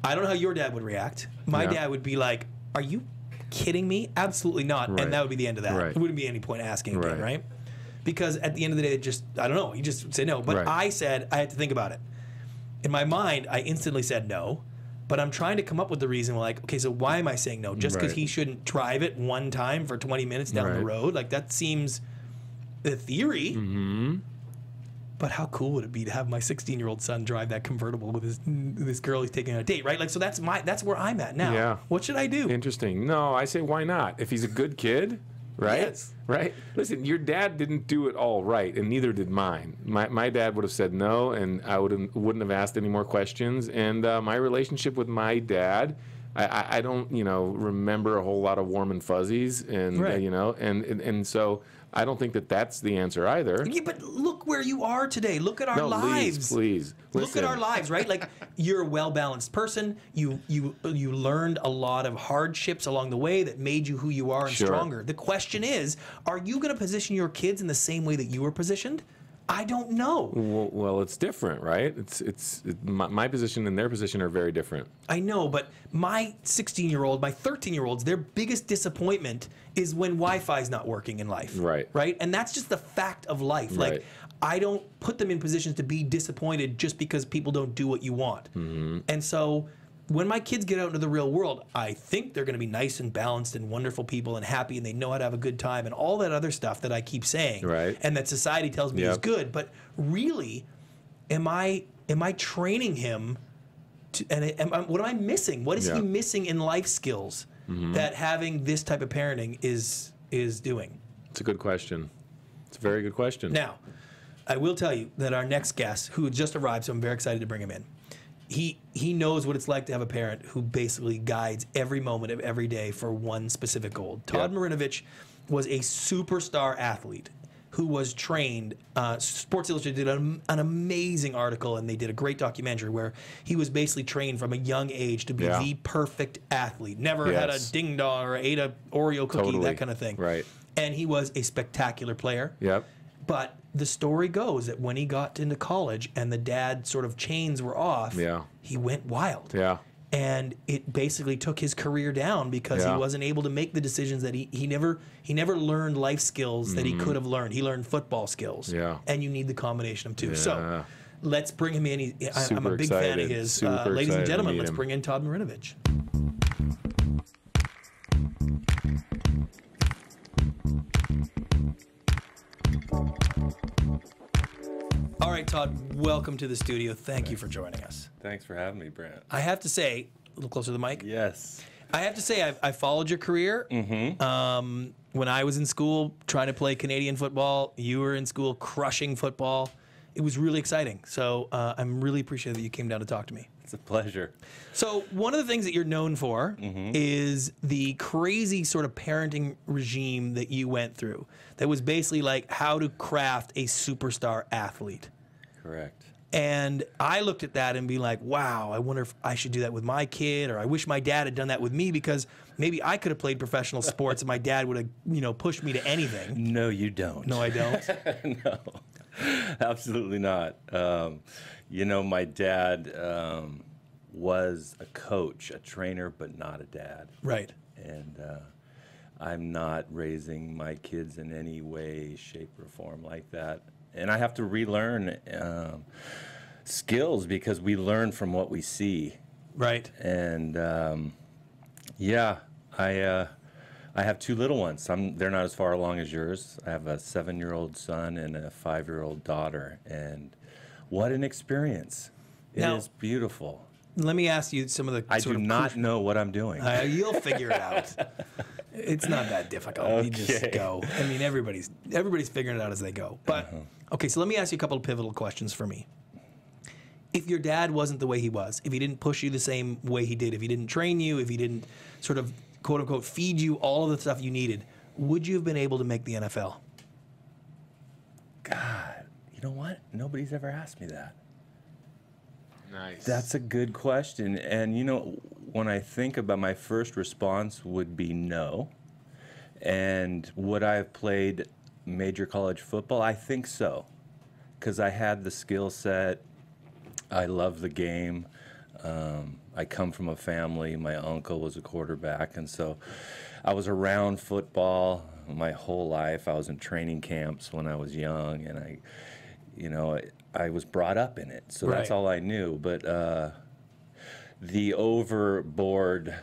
I don't know how your dad would react. My
Yeah.
dad would be like, are you kidding me? Absolutely not.
Right.
And that would be the end of that.
Right.
There wouldn't be any point asking again,
Right.
right? because at the end of the day, I don't know. He just said no. But
Right.
I said I had to think about it. In my mind, I instantly said no. But I'm trying to come up with the reason, like, okay, so why am I saying no? Just because
Right.
he shouldn't drive it one time for 20 minutes down the
Right.
road? Like, that seems the theory.
Mm-hmm.
But how cool would it be to have my 16-year-old son drive that convertible with this girl he's taking on a date, right? Like, so that's where I'm at now.
Yeah.
What should I do?
Interesting. No, I say why not? If he's a good kid, right?
Yes.
Right? Listen, your dad didn't do it all right, and neither did mine. My dad would have said no, and I wouldn't have asked any more questions. And my relationship with my dad, I don't, remember a whole lot of warm and fuzzies, and
Right.
and so I don't think that that's the answer either.
Yeah, but look where you are today. Look at our lives.
Please.
Look
Listen.
at our lives, right? Like, you're a well-balanced person. You learned a lot of hardships along the way that made you who you are and
Sure.
stronger. The question is, are you going to position your kids in the same way that you were positioned? I don't know.
Well, it's different, right? My position and their position are very different.
I know, but my 16-year-old, my 13-year-olds, their biggest disappointment is when Wi-Fi's not working in life.
Right.
Right? And that's just the fact of life.
Right.
Like, I don't put them in positions to be disappointed just because people don't do what you want.
Mm-hmm.
And so when my kids get out into the real world, I think they're going to be nice and balanced and wonderful people and happy, and they know how to have a good time and all that other stuff that I keep saying.
Right.
And that society tells me is
Yep.
good. But really, am I training him to, what am I missing? What is he
Yeah.
missing in life skills
Mm-hmm.
that having this type of parenting is doing?
It's a good question. It's a very good question.
Now, I will tell you that our next guest, who just arrived, so I'm very excited to bring him in, he knows what it's like to have a parent who basically guides every moment of every day for one specific goal. Todd
Yep.
Marinovich was a superstar athlete who was trained. Sports Illustrated did an amazing article, and they did a great documentary where he was basically trained from a young age to be
Yeah.
the perfect athlete. Never had a
Yes.
ding dong or ate a Oreo cookie,
Totally.
that kind of thing.
Right.
And he was a spectacular player.
Yep.
But the story goes that when he got into college and the dad sort of chains were off,
Yeah.
he went wild.
Yeah.
And it basically took his career down because
Yeah.
he wasn't able to make the decisions that he never learned life skills that he could have learned. He learned football skills.
Mm-hmm. Yeah.
And you need the combination of two.
Yeah.
So let's bring him in. I'm
Super
a big fan of
excited.
his.
Super
Ladies and
excited to
gentlemen,
meet
let's
him.
bring in Todd Marinovich. All right, Todd, welcome to the studio. Thank you for joining us.
Thanks for having me, Brant.
I have to say, a little closer to the mic.
Yes.
I have to say, I followed your career. When I was in school trying to play Canadian football, you were in school crushing football. It was really exciting. So I'm really appreciative that you came down to talk to me.
It's a pleasure.
So one of the things that you're known for is the crazy sort of parenting regime that you went through. That was basically like how to craft a superstar athlete.
Correct.
And I looked at that and be like, wow, I wonder if I should do that with my kid, or I wish my dad had done that with me, because maybe I could have played professional sports and my dad would have, pushed me to anything.
No, you don't.
No, I don't.
No, absolutely not. My dad was a coach, a trainer, but not a dad.
Right.
And I'm not raising my kids in any way, shape, or form like that. And I have to relearn skills because we learn from what we see.
Right.
And I have two little ones. They're not as far along as yours. I have a 7-year-old son and a 5-year-old daughter. And what an experience! It is
Now-
beautiful.
Let me ask you some of the
I
sort
do
of
not
crucial-
know what I'm doing.
You'll figure it out. It's not that difficult. You just
Okay.
go. I mean, everybody's figuring it out as they go. But okay, so let me ask you a couple of pivotal questions for me. If your dad wasn't the way he was, if he didn't push you the same way he did, if he didn't train you, if he didn't sort of quote unquote feed you all of the stuff you needed, would you have been able to make the NFL?
God, you know what? Nobody's ever asked me that.
Nice.
That's a good question. And, when I think about, my first response would be no. And would I have played major college football? I think so. Because I had the skill set. I love the game. I come from a family. My uncle was a quarterback. And so I was around football. my whole life. I was in training camps when I was young, and I was brought up in it, so that's
Right.
all I knew. But the overboard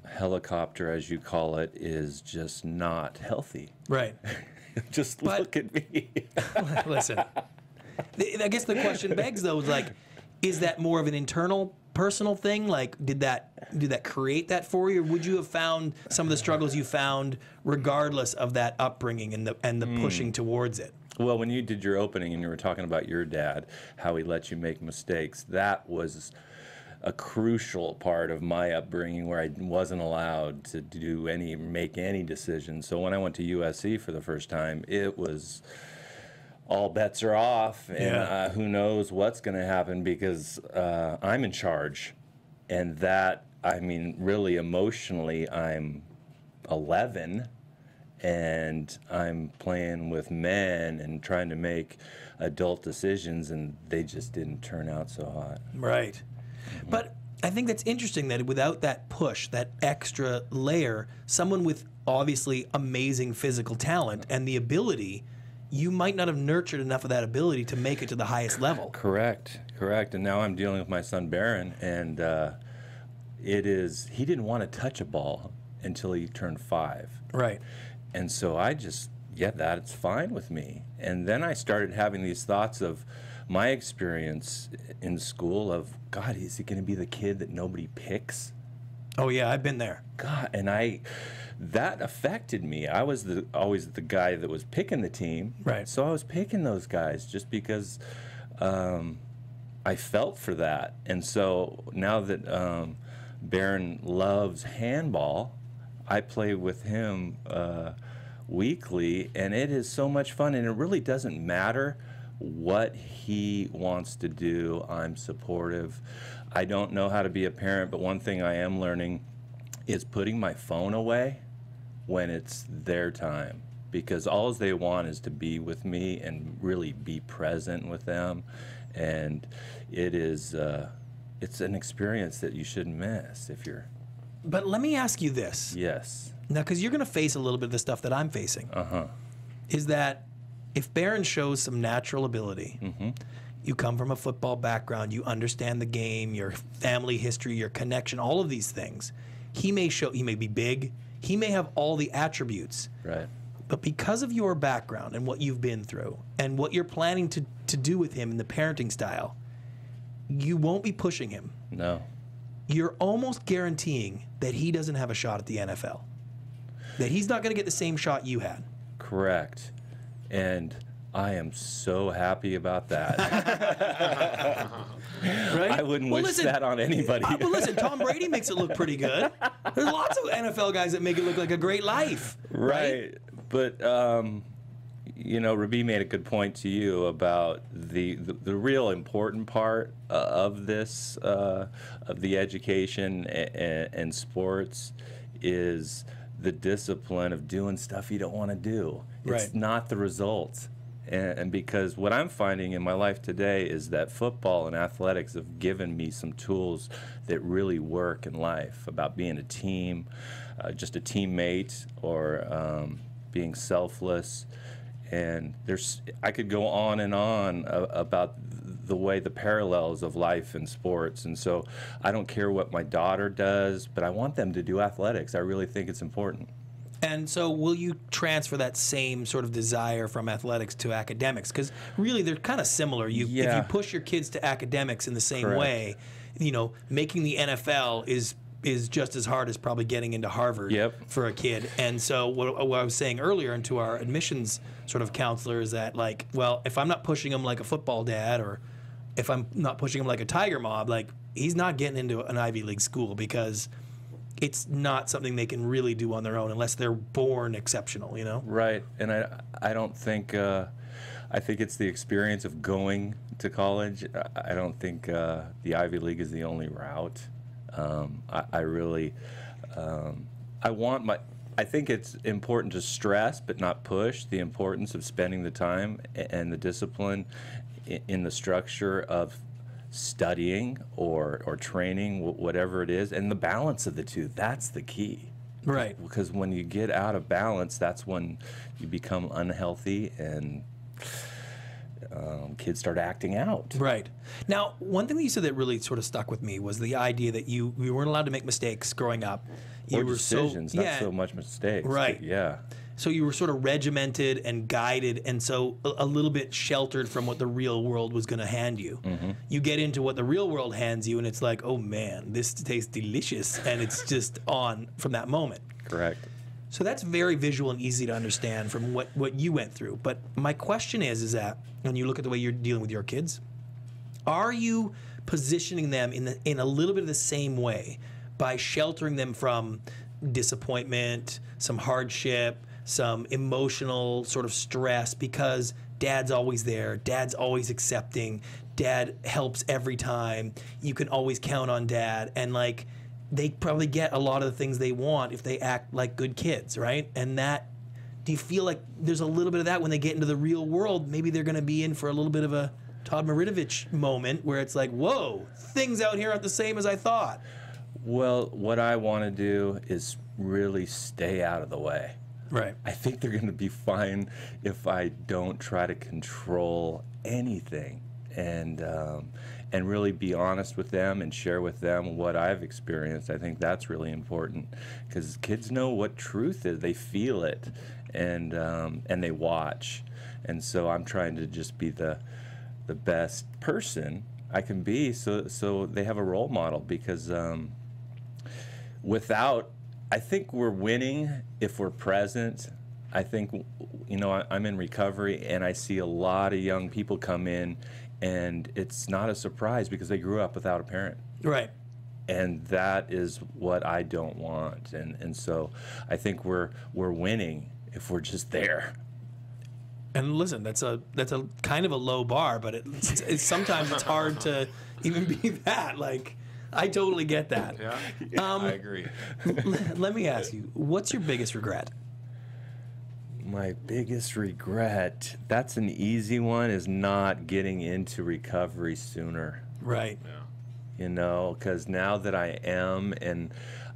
helicopter, as you call it, is just not healthy.
Right.
Just
But-
look at me.
Listen, I guess the question begs though, is like, is that more of an internal, personal thing? Like, did that create that for you, or would you have found some of the struggles you found regardless of that upbringing and the pushing towards it?
Well, when you did your opening and you were talking about your dad, how he let you make mistakes, that was a crucial part of my upbringing, where I wasn't allowed to make any decisions. So when I went to USC for the first time, it was all bets are off, and who knows what's going to happen, because I'm in charge. And that, I mean, really emotionally, I'm 11, and I'm playing with men and trying to make adult decisions, and they just didn't turn out so hot.
Right. But I think that's interesting that without that push, that extra layer, someone with obviously amazing physical talent and the ability, you might not have nurtured enough of that ability to make it to the highest level.
Correct. And now I'm dealing with my son Baron, and he didn't want to touch a ball until he turned 5.
Right.
And so I just, that's fine with me. And then I started having these thoughts of my experience in school of, God, is he going to be the kid that nobody picks?
Oh yeah, I've been there.
God, and that affected me. I was always the guy that was picking the team.
Right.
So I was picking those guys just because I felt for that. And so now that Baron loves handball, I play with him weekly, and it is so much fun. And it really doesn't matter what he wants to do. I'm supportive. I don't know how to be a parent, but one thing I am learning is putting my phone away when it's their time, because all they want is to be with me and really be present with them. And it's an experience that you shouldn't miss if you're...
But let me ask you this.
Yes.
Now, because you're going to face a little bit of the stuff that I'm facing. Is that if Baron shows some natural ability, you come from a football background, you understand the game, your family history, your connection, all of these things, he may be big, he may have all the attributes.
Right.
But because of your background and what you've been through and what you're planning to do with him in the parenting style, you won't be pushing him.
No.
You're almost guaranteeing that he doesn't have a shot at the NFL. That he's not going to get the same shot you had.
Correct. And I am so happy about that.
Right?
I wouldn't wish that on anybody.
Well, listen, Tom Brady makes it look pretty good. There's lots of NFL guys that make it look like a great life.
Right. But, Rabi made a good point to you about the real important part of this, of the education and sports, is the discipline of doing stuff you don't want to do. It's not the results. And because what I'm finding in my life today is that football and athletics have given me some tools that really work in life, about being a team, just a teammate, or being selfless. And I could go on and on about the way the parallels of life and sports. And so I don't care what my daughter does, but I want them to do athletics. I really think it's important.
And so will you transfer that same sort of desire from athletics to academics? Because really they're kind of similar. If you push your kids to academics in the same way, making the NFL is just as hard as probably getting into Harvard for a kid. And so what I was saying earlier, and to our admissions sort of counselor, is that, like, well, if I'm not pushing him like a football dad, or if I'm not pushing him like a Tiger Mob, like, he's not getting into an Ivy League school, because it's not something they can really do on their own unless they're born exceptional,
Right. And I don't think, I think it's the experience of going to college. I don't think the Ivy League is the only route. I really, I think it's important to stress but not push the importance of spending the time and the discipline in the structure of studying or training, whatever it is, and the balance of the two. That's the key.
Right.
Because when you get out of balance, that's when you become unhealthy and kids start acting out.
Right. Now, one thing that you said that really sort of stuck with me was the idea that you weren't allowed to make mistakes growing up. You
Or
were
decisions, not so much mistakes.
Right.
Yeah.
So you were sort of regimented and guided, and so a little bit sheltered from what the real world was going to hand you. You get into what the real world hands you, and it's like, oh man, this tastes delicious, and it's just on from that moment.
Correct.
So that's very visual and easy to understand from what you went through. But my question is that when you look at the way you're dealing with your kids, are you positioning them in a little bit of the same way by sheltering them from disappointment, some hardship, some emotional sort of stress, because dad's always there, dad's always accepting, dad helps every time, you can always count on dad, and like they probably get a lot of the things they want if they act like good kids, right? And that, do you feel like there's a little bit of that when they get into the real world? Maybe they're going to be in for a little bit of a Todd Marinovich moment where it's like, whoa, things out here aren't the same as I thought.
Well, what I want to do is really stay out of the way.
Right.
I think they're going to be fine if I don't try to control anything, and really be honest with them and share with them what I've experienced. I think that's really important because kids know what truth is. They feel it, and they watch. And so I'm trying to just be the best person I can be, so they have a role model, because I think we're winning if we're present. I think, I'm in recovery, and I see a lot of young people come in, and it's not a surprise because they grew up without a parent.
Right.
And that is what I don't want. And so I think we're winning if we're just there.
And listen, that's a kind of a low bar, but it's sometimes it's hard to even be that. Like, I totally get that.
Yeah, I agree.
Let me ask you, what's your biggest regret?
My biggest regret, that's an easy one, is not getting into recovery sooner.
Right.
Yeah.
Because now that I am, and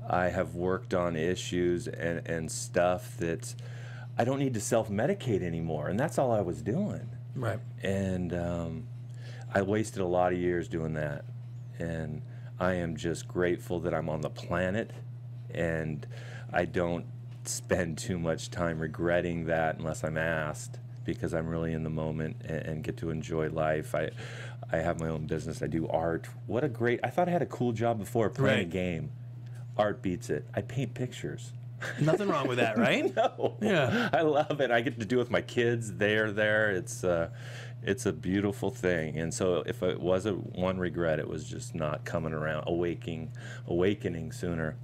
I have worked on issues and stuff that I don't need to self-medicate anymore, and that's all I was doing.
Right.
And I wasted a lot of years doing that, and I am just grateful that I'm on the planet, and I don't spend too much time regretting that unless I'm asked, because I'm really in the moment and get to enjoy life. I have my own business. I do art. I thought I had a cool job before playing a game. Art beats it. I paint pictures.
Nothing wrong with that, right?
No. Yeah. I love it. I get to do it with my kids. They're there. It's a beautiful thing. And so if it was one regret, it was just not coming around, awakening sooner.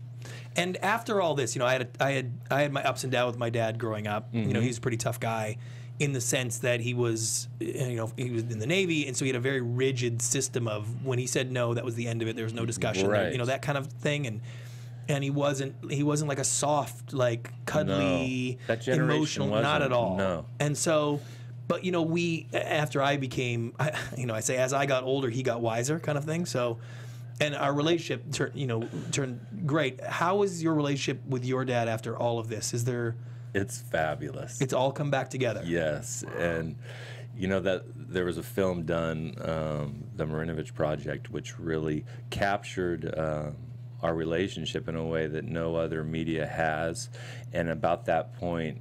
And after all this, I had my ups and downs with my dad growing up.
Mm-hmm.
He's a pretty tough guy in the sense that he was in the Navy, and so he had a very rigid system of when he said no, that was the end of it. There was no discussion.
Right.
That kind of thing. And he wasn't like a soft, like cuddly,
no. That generation
emotional,
wasn't.
not at all.
No.
And so, but we after I became, I say as I got older, he got wiser, kind of thing. So. And our relationship turned great. How is your relationship with your dad after all of this?
It's fabulous.
It's all come back together.
Yes, and that there was a film done, the Marinovich Project, which really captured our relationship in a way that no other media has. And about that point,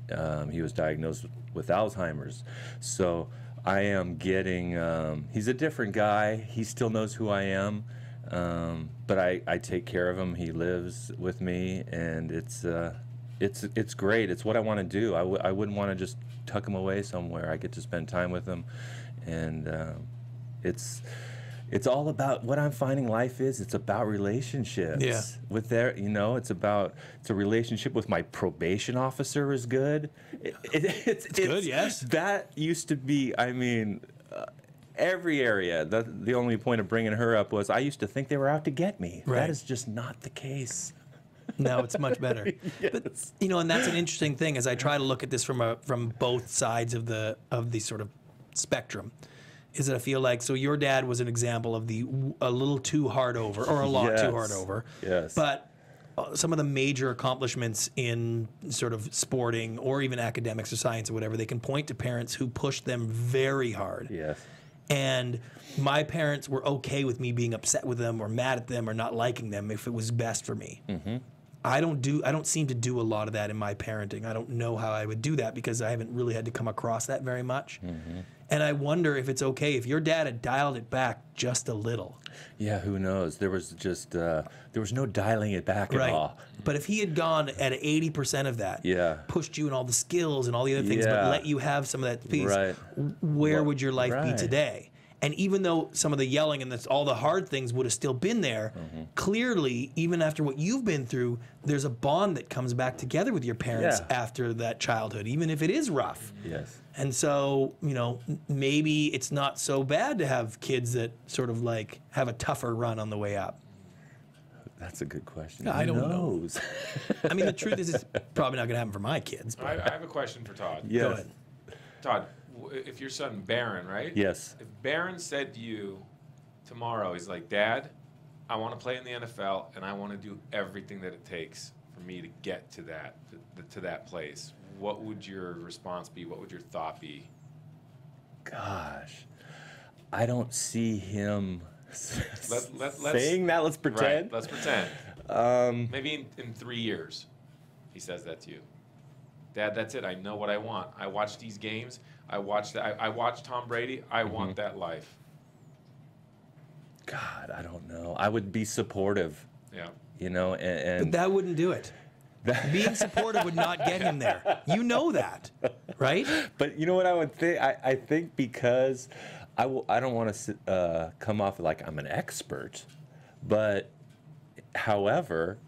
he was diagnosed with Alzheimer's. So I am getting. He's a different guy. He still knows who I am. But I take care of him. He lives with me, and it's great. It's what I want to do. I wouldn't want to just tuck him away somewhere. I get to spend time with him, and it's all about what I'm finding life is. It's about relationships.
Yeah.
It's a relationship with my probation officer is good. It's
good, yes.
That used to be, every area. The only point of bringing her up was I used to think they were out to get me.
Right.
That is just not the case.
No, it's much better.
Yes.
But and that's an interesting thing as I try to look at this from both sides of the sort of spectrum. Is that I feel like your dad was an example of a little too hard over, or a lot too hard over.
Yes.
But some of the major accomplishments in sort of sporting or even academics or science or whatever, they can point to parents who pushed them very hard.
Yes.
And my parents were okay with me being upset with them or mad at them or not liking them if it was best for me.
Mm-hmm.
I don't seem to do a lot of that in my parenting. I don't know how I would do that because I haven't really had to come across that very much.
Mm-hmm.
And I wonder if it's okay if your dad had dialed it back just a little.
Yeah, who knows? There was no dialing it back at all.
But if he had gone at 80% of that,
Yeah.
pushed you in all the skills and all the other things, but
Yeah.
let you have some of that piece,
Right.
where would your life be
Right.
today? And even though some of the yelling and all the hard things would have still been there, clearly, even after what you've been through, there's a bond that comes back together with your parents
Yeah.
after that childhood, even if it is rough.
Yes.
And so, maybe it's not so bad to have kids that sort of like have a tougher run on the way up.
That's a good question.
I
Who
don't know.
knows?
I mean, the truth is, it's probably not going to happen for my kids. But
I have a question for Todd.
Yes.
Go ahead.
Todd, if your son Barron, right?
Yes.
If Barron said to you tomorrow, he's like, Dad, I want to play in the NFL and I want to do everything that it takes for me to get to that place, what would your response be? What would your thought be?
Gosh, I don't see him
Let's
saying that. Let's pretend.
Right, let's pretend. Maybe in 3 years, he says that to you. Dad, that's it. I know what I want. I watch these games. I watch Tom Brady. I want that life.
God, I don't know. I would be supportive.
Yeah.
And
But that wouldn't do it. Being supportive would not get him there. You know that, right?
But you know what I would think? I think because I don't want to come off like I'm an expert, but however,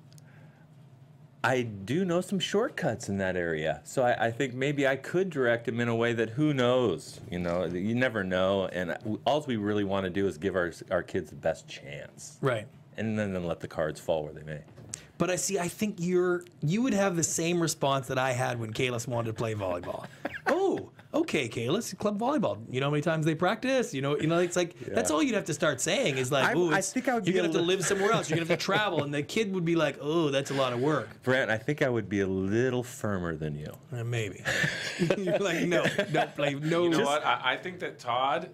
I do know some shortcuts in that area. So I think maybe I could direct him in a way that who knows? You never know. And all we really want to do is give our kids the best chance.
Right.
And then let the cards fall where they may.
But I think you would have the same response that I had when Kalis wanted to play volleyball. Oh, okay, Kalis, club volleyball. You know how many times they practice? It's like that's all you'd have to start saying is like,
I think I would.
You're gonna have to live somewhere else. You're gonna have to travel, and the kid would be like, oh, that's a lot of work.
Brant, I think I would be a little firmer than you.
Maybe. You're like, no, don't play. No.
You know what? I think that Todd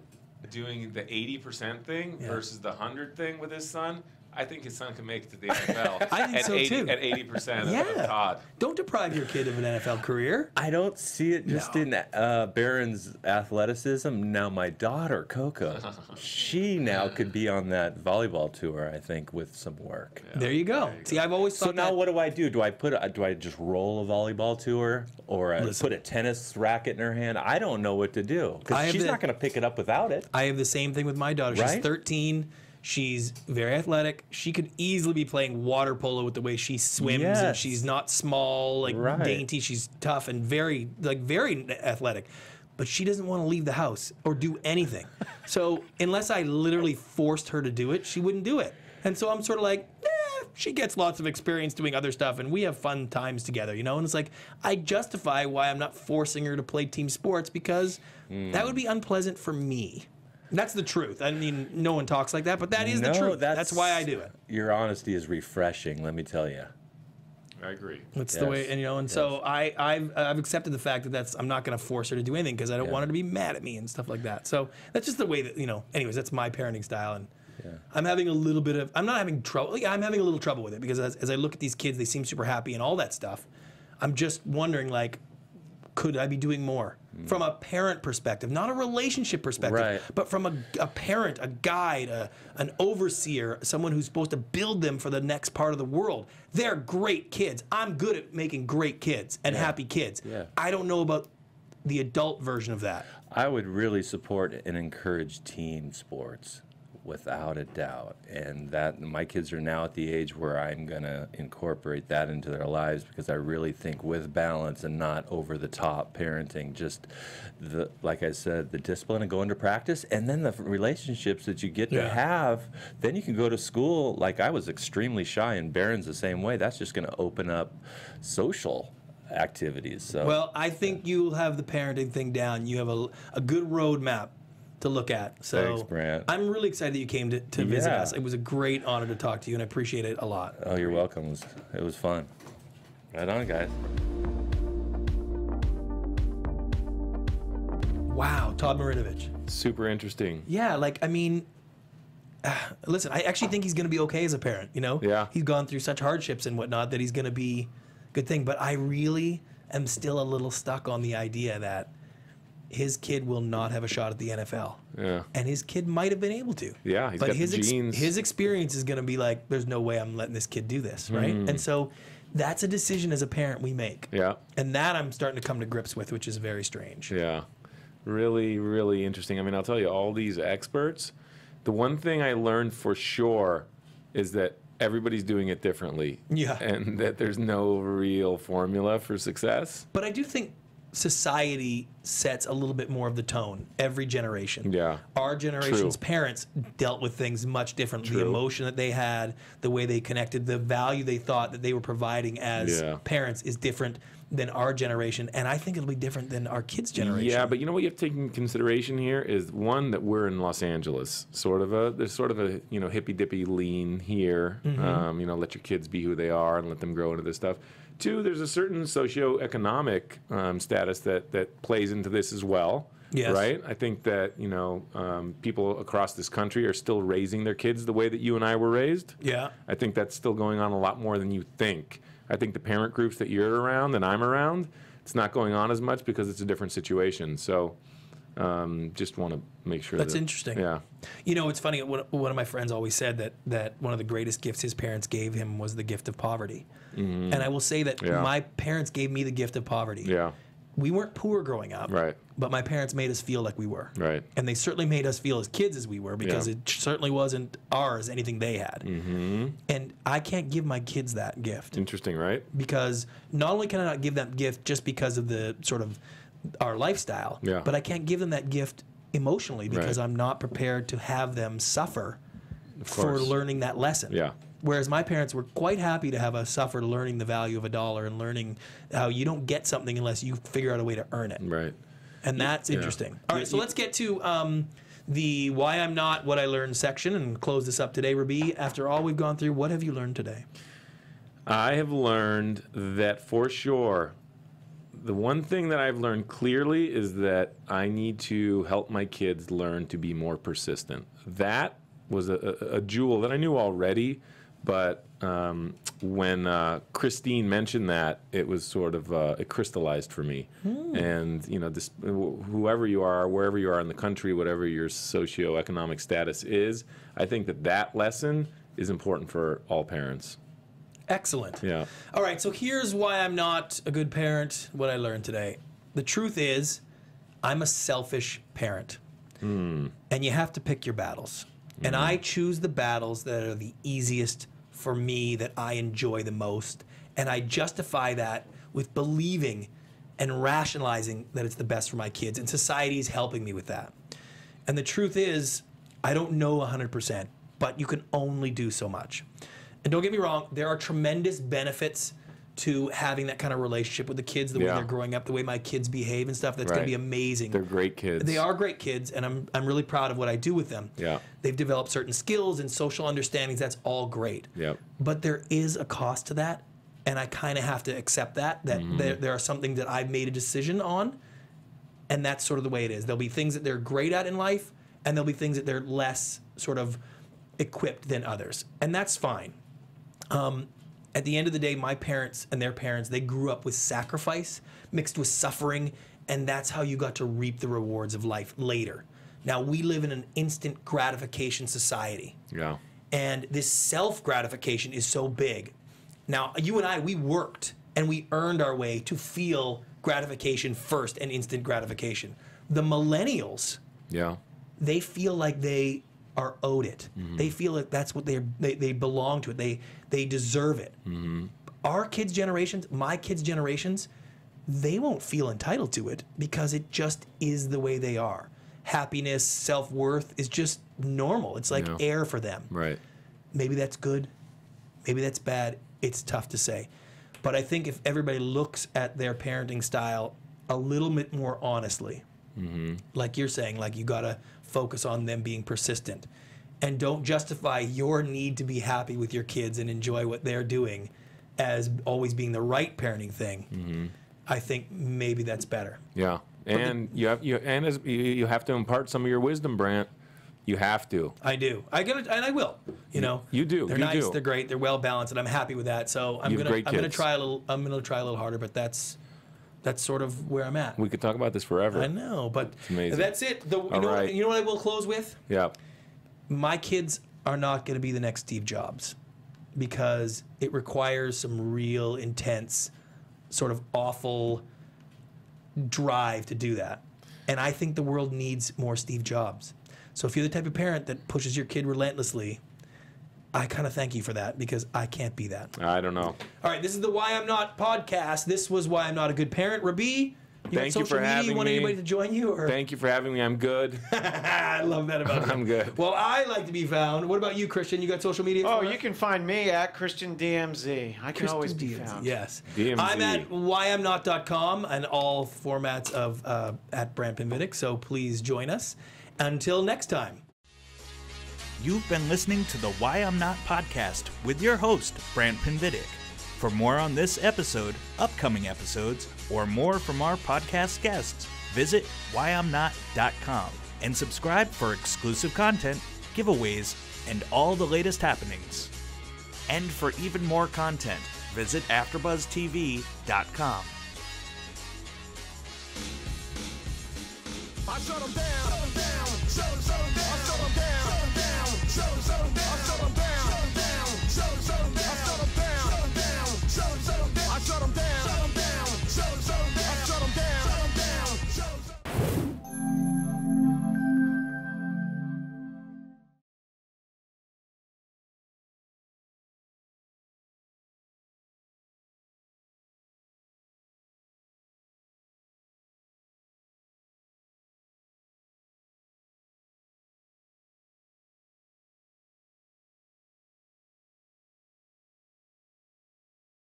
doing the 80% thing versus the 100 thing with his son. I think his son can make it to the NFL.
I think so too.
At 80% of Todd.
Don't deprive your kid of an NFL career.
I don't see it just in Barron's athleticism. Now my daughter, Coco, she now could be on that volleyball tour, I think, with some work.
Yeah. There you go. See, I've always thought
so now what do? Do I just roll a volleyball tour or put a tennis racket in her hand? I don't know what to do because she's not going to pick it up without it.
I have the same thing with my daughter. She's 13. She's very athletic. She could easily be playing water polo with the way she swims, and she's not small, dainty. She's tough and very athletic. But she doesn't want to leave the house or do anything. So unless I literally forced her to do it, she wouldn't do it. And so I'm sort of like, she gets lots of experience doing other stuff, and we have fun times together, And it's like, I justify why I'm not forcing her to play team sports because that would be unpleasant for me. That's the truth. I mean, no one talks like that, but that is the truth. That's why I do it.
Your honesty is refreshing, let me tell you.
I agree.
That's the way, and so I've accepted the fact that I'm not going to force her to do anything because I don't want her to be mad at me and stuff like that. So that's just the way that Anyways, that's my parenting style, and I'm having a little bit of. I'm not having trouble. I'm having a little trouble with it because as I look at these kids, they seem super happy and all that stuff. I'm just wondering, like, could I be doing more? From a parent perspective, not a relationship perspective, but from a parent, a guide, an overseer, someone who's supposed to build them for the next part of the world. They're great kids. I'm good at making great kids and happy kids. Yeah. I don't know about the adult version of that.
I would really support and encourage team sports. Without a doubt, and that my kids are now at the age where I'm going to incorporate that into their lives because I really think with balance and not over the top parenting, just like I said, the discipline and go into practice, and then the relationships that you get to have. Then you can go to school. Like I was extremely shy, and Barron's the same way. That's just going to open up social activities. So
well, I think you'll have the parenting thing down. You have a good roadmap to look at. So
Thanks, Brant.
I'm really excited that you came to visit
Yeah.
us. It was a great honor to talk to you, and I appreciate it a lot.
Oh, you're welcome. It was fun. Right on, guys.
Wow, Todd Marinovich.
Super interesting.
Yeah, like, I mean, listen, I actually think he's going to be okay as a parent, you know?
Yeah.
He's gone through such hardships and whatnot that he's going to be a good thing. But I really am still a little stuck on the idea that his kid will not have a shot at the NFL.
Yeah.
And his kid might have been able to.
Yeah, he's
but
got the
his
genes.
his experience is going to be like, there's no way I'm letting this kid do this, right? And so that's a decision as a parent we make.
Yeah.
And that I'm starting to come to grips with, which is very strange.
Yeah. Really, really interesting. I mean, I'll tell you, all these experts, the one thing I learned for sure is that everybody's doing it differently.
Yeah.
And that there's no real formula for success.
But I do think society sets a little bit more of the tone every generation.
Yeah.
Our generation's
True.
parents dealt with things much different. The
True.
emotion that they had, the way they connected, the value they thought that they were providing as
Yeah.
parents is different than our generation. And I think it'll be different than our kids' generation.
Yeah, but you know what you have to take into consideration here is, one, that we're in Los Angeles. There's sort of a hippy dippy lean here. Let your kids be who they are and let them grow into this stuff. Two, there's a certain socioeconomic status that plays into this as well.
Yes.
Right? I think that people across this country are still raising their kids the way that you and I were raised.
Yeah.
I think that's still going on a lot more than you think. I think the parent groups that you're around and I'm around, it's not going on as much because it's a different situation. So just want to make sure
That's
that,
interesting.
Yeah.
You know, it's funny. One of my friends always said that one of the greatest gifts his parents gave him was the gift of poverty. And I will say that
Yeah.
my parents gave me the gift of poverty.
Yeah.
We weren't poor growing up.
Right.
But my parents made us feel like we were.
Right.
And they certainly made us feel as kids as we were, because
Yeah.
it certainly wasn't ours, anything they had. And I can't give my kids that gift,
Interesting, right?
because not only can I not give that gift just because of the sort of our lifestyle,
Yeah.
but I can't give them that gift emotionally because
Right.
I'm not prepared to have them suffer for
course.
learning that lesson.
Yeah.
Whereas my parents were quite happy to have us suffer learning the value of $1 and learning how you don't get something unless you figure out a way to earn it.
Right.
And that's interesting. All right, so let's get to the Why I'm Not What I Learned section and close this up today. Rabi, after all we've gone through, what have you learned today?
I have learned that for sure, the one thing that I've learned clearly is that I need to help my kids learn to be more persistent. That was a jewel that I knew already, but when Christine mentioned that, it was sort of it crystallized for me. And whoever you are, wherever you are in the country, whatever your socioeconomic status is, I think that lesson is important for all parents.
Excellent.
Yeah.
All right, so here's why I'm not a good parent, what I learned today. The truth is, I'm a selfish parent. And you have to pick your battles. And I choose the battles that are the easiest for me, that I enjoy the most. And I justify that with believing and rationalizing that it's the best for my kids. And society is helping me with that. And the truth is, I don't know 100%, but you can only do so much. And don't get me wrong, there are tremendous benefits to having that kind of relationship with the kids, the way
Yeah.
they're growing up, the way my kids behave and stuff. That's going
Right.
to be amazing.
They're great kids.
They are great kids, and I'm really proud of what I do with them.
Yeah.
They've developed certain skills and social understandings. That's all great.
Yep.
But there is a cost to that, and I kind of have to accept that there are some things that I've made a decision on, and that's sort of the way it is. There'll be things that they're great at in life, and there'll be things that they're less sort of equipped than others, and that's fine. At the end of the day, my parents and their parents, they grew up with sacrifice mixed with suffering, and that's how you got to reap the rewards of life later. Now, we live in an instant gratification society,
Yeah.
and this self-gratification is so big. Now, you and I, we worked, and we earned our way to feel gratification first and instant gratification. The millennials,
Yeah.
they feel like they are owed it. They feel like that's what they belong to it. They deserve it. Our kids' generations, my kids' generations, they won't feel entitled to it because it just is the way they are. Happiness, self-worth is just normal. It's like
Yeah.
air for them.
Right.
Maybe that's good. Maybe that's bad. It's tough to say. But I think if everybody looks at their parenting style a little bit more honestly, Like you're saying, like you gotta focus on them being persistent, and don't justify your need to be happy with your kids and enjoy what they're doing as always being the right parenting thing. I think maybe that's better.
Yeah, and you have to impart some of your wisdom, Brant. You have to.
I do. I get it, and I will. You know.
You do.
They're
You
nice.
do.
They're great. They're well balanced, and I'm happy with that. So I'm gonna try a little. I'm gonna try a little harder, but that's sort of where I'm at.
We could talk about this forever.
I know, but
amazing.
that's it. You
right.
know what I will close with?
Yeah.
My kids are not going to be the next Steve Jobs, because it requires some real intense, sort of awful drive to do that. And I think the world needs more Steve Jobs. So if you're the type of parent that pushes your kid relentlessly, I kind of thank you for that, because I can't be that.
I don't know.
All right, this is the Why I'm Not podcast. This was Why I'm Not a Good Parent. Rabi,
Thank you for having
you want
me.
anybody to join you? Or?
Thank you for having me. I'm good.
I love that about you.
I'm good.
Well, I like to be found. What about you, Christian? You got social media?
Oh,
for
you
us?
can find me at Christian DMZ. I can always be
Christian
found.
Yes.
DMZ.
I'm at whyimnot.com and all formats of at Brant Pinvidic, so please join us. Until next time.
You've been listening to the Why I'm Not podcast with your host, Brant Pinvidic. For more on this episode, upcoming episodes, or more from our podcast guests, visit whyimnot.com and subscribe for exclusive content, giveaways, and all the latest happenings. And for even more content, visit AfterBuzzTV.com.
I shut them down.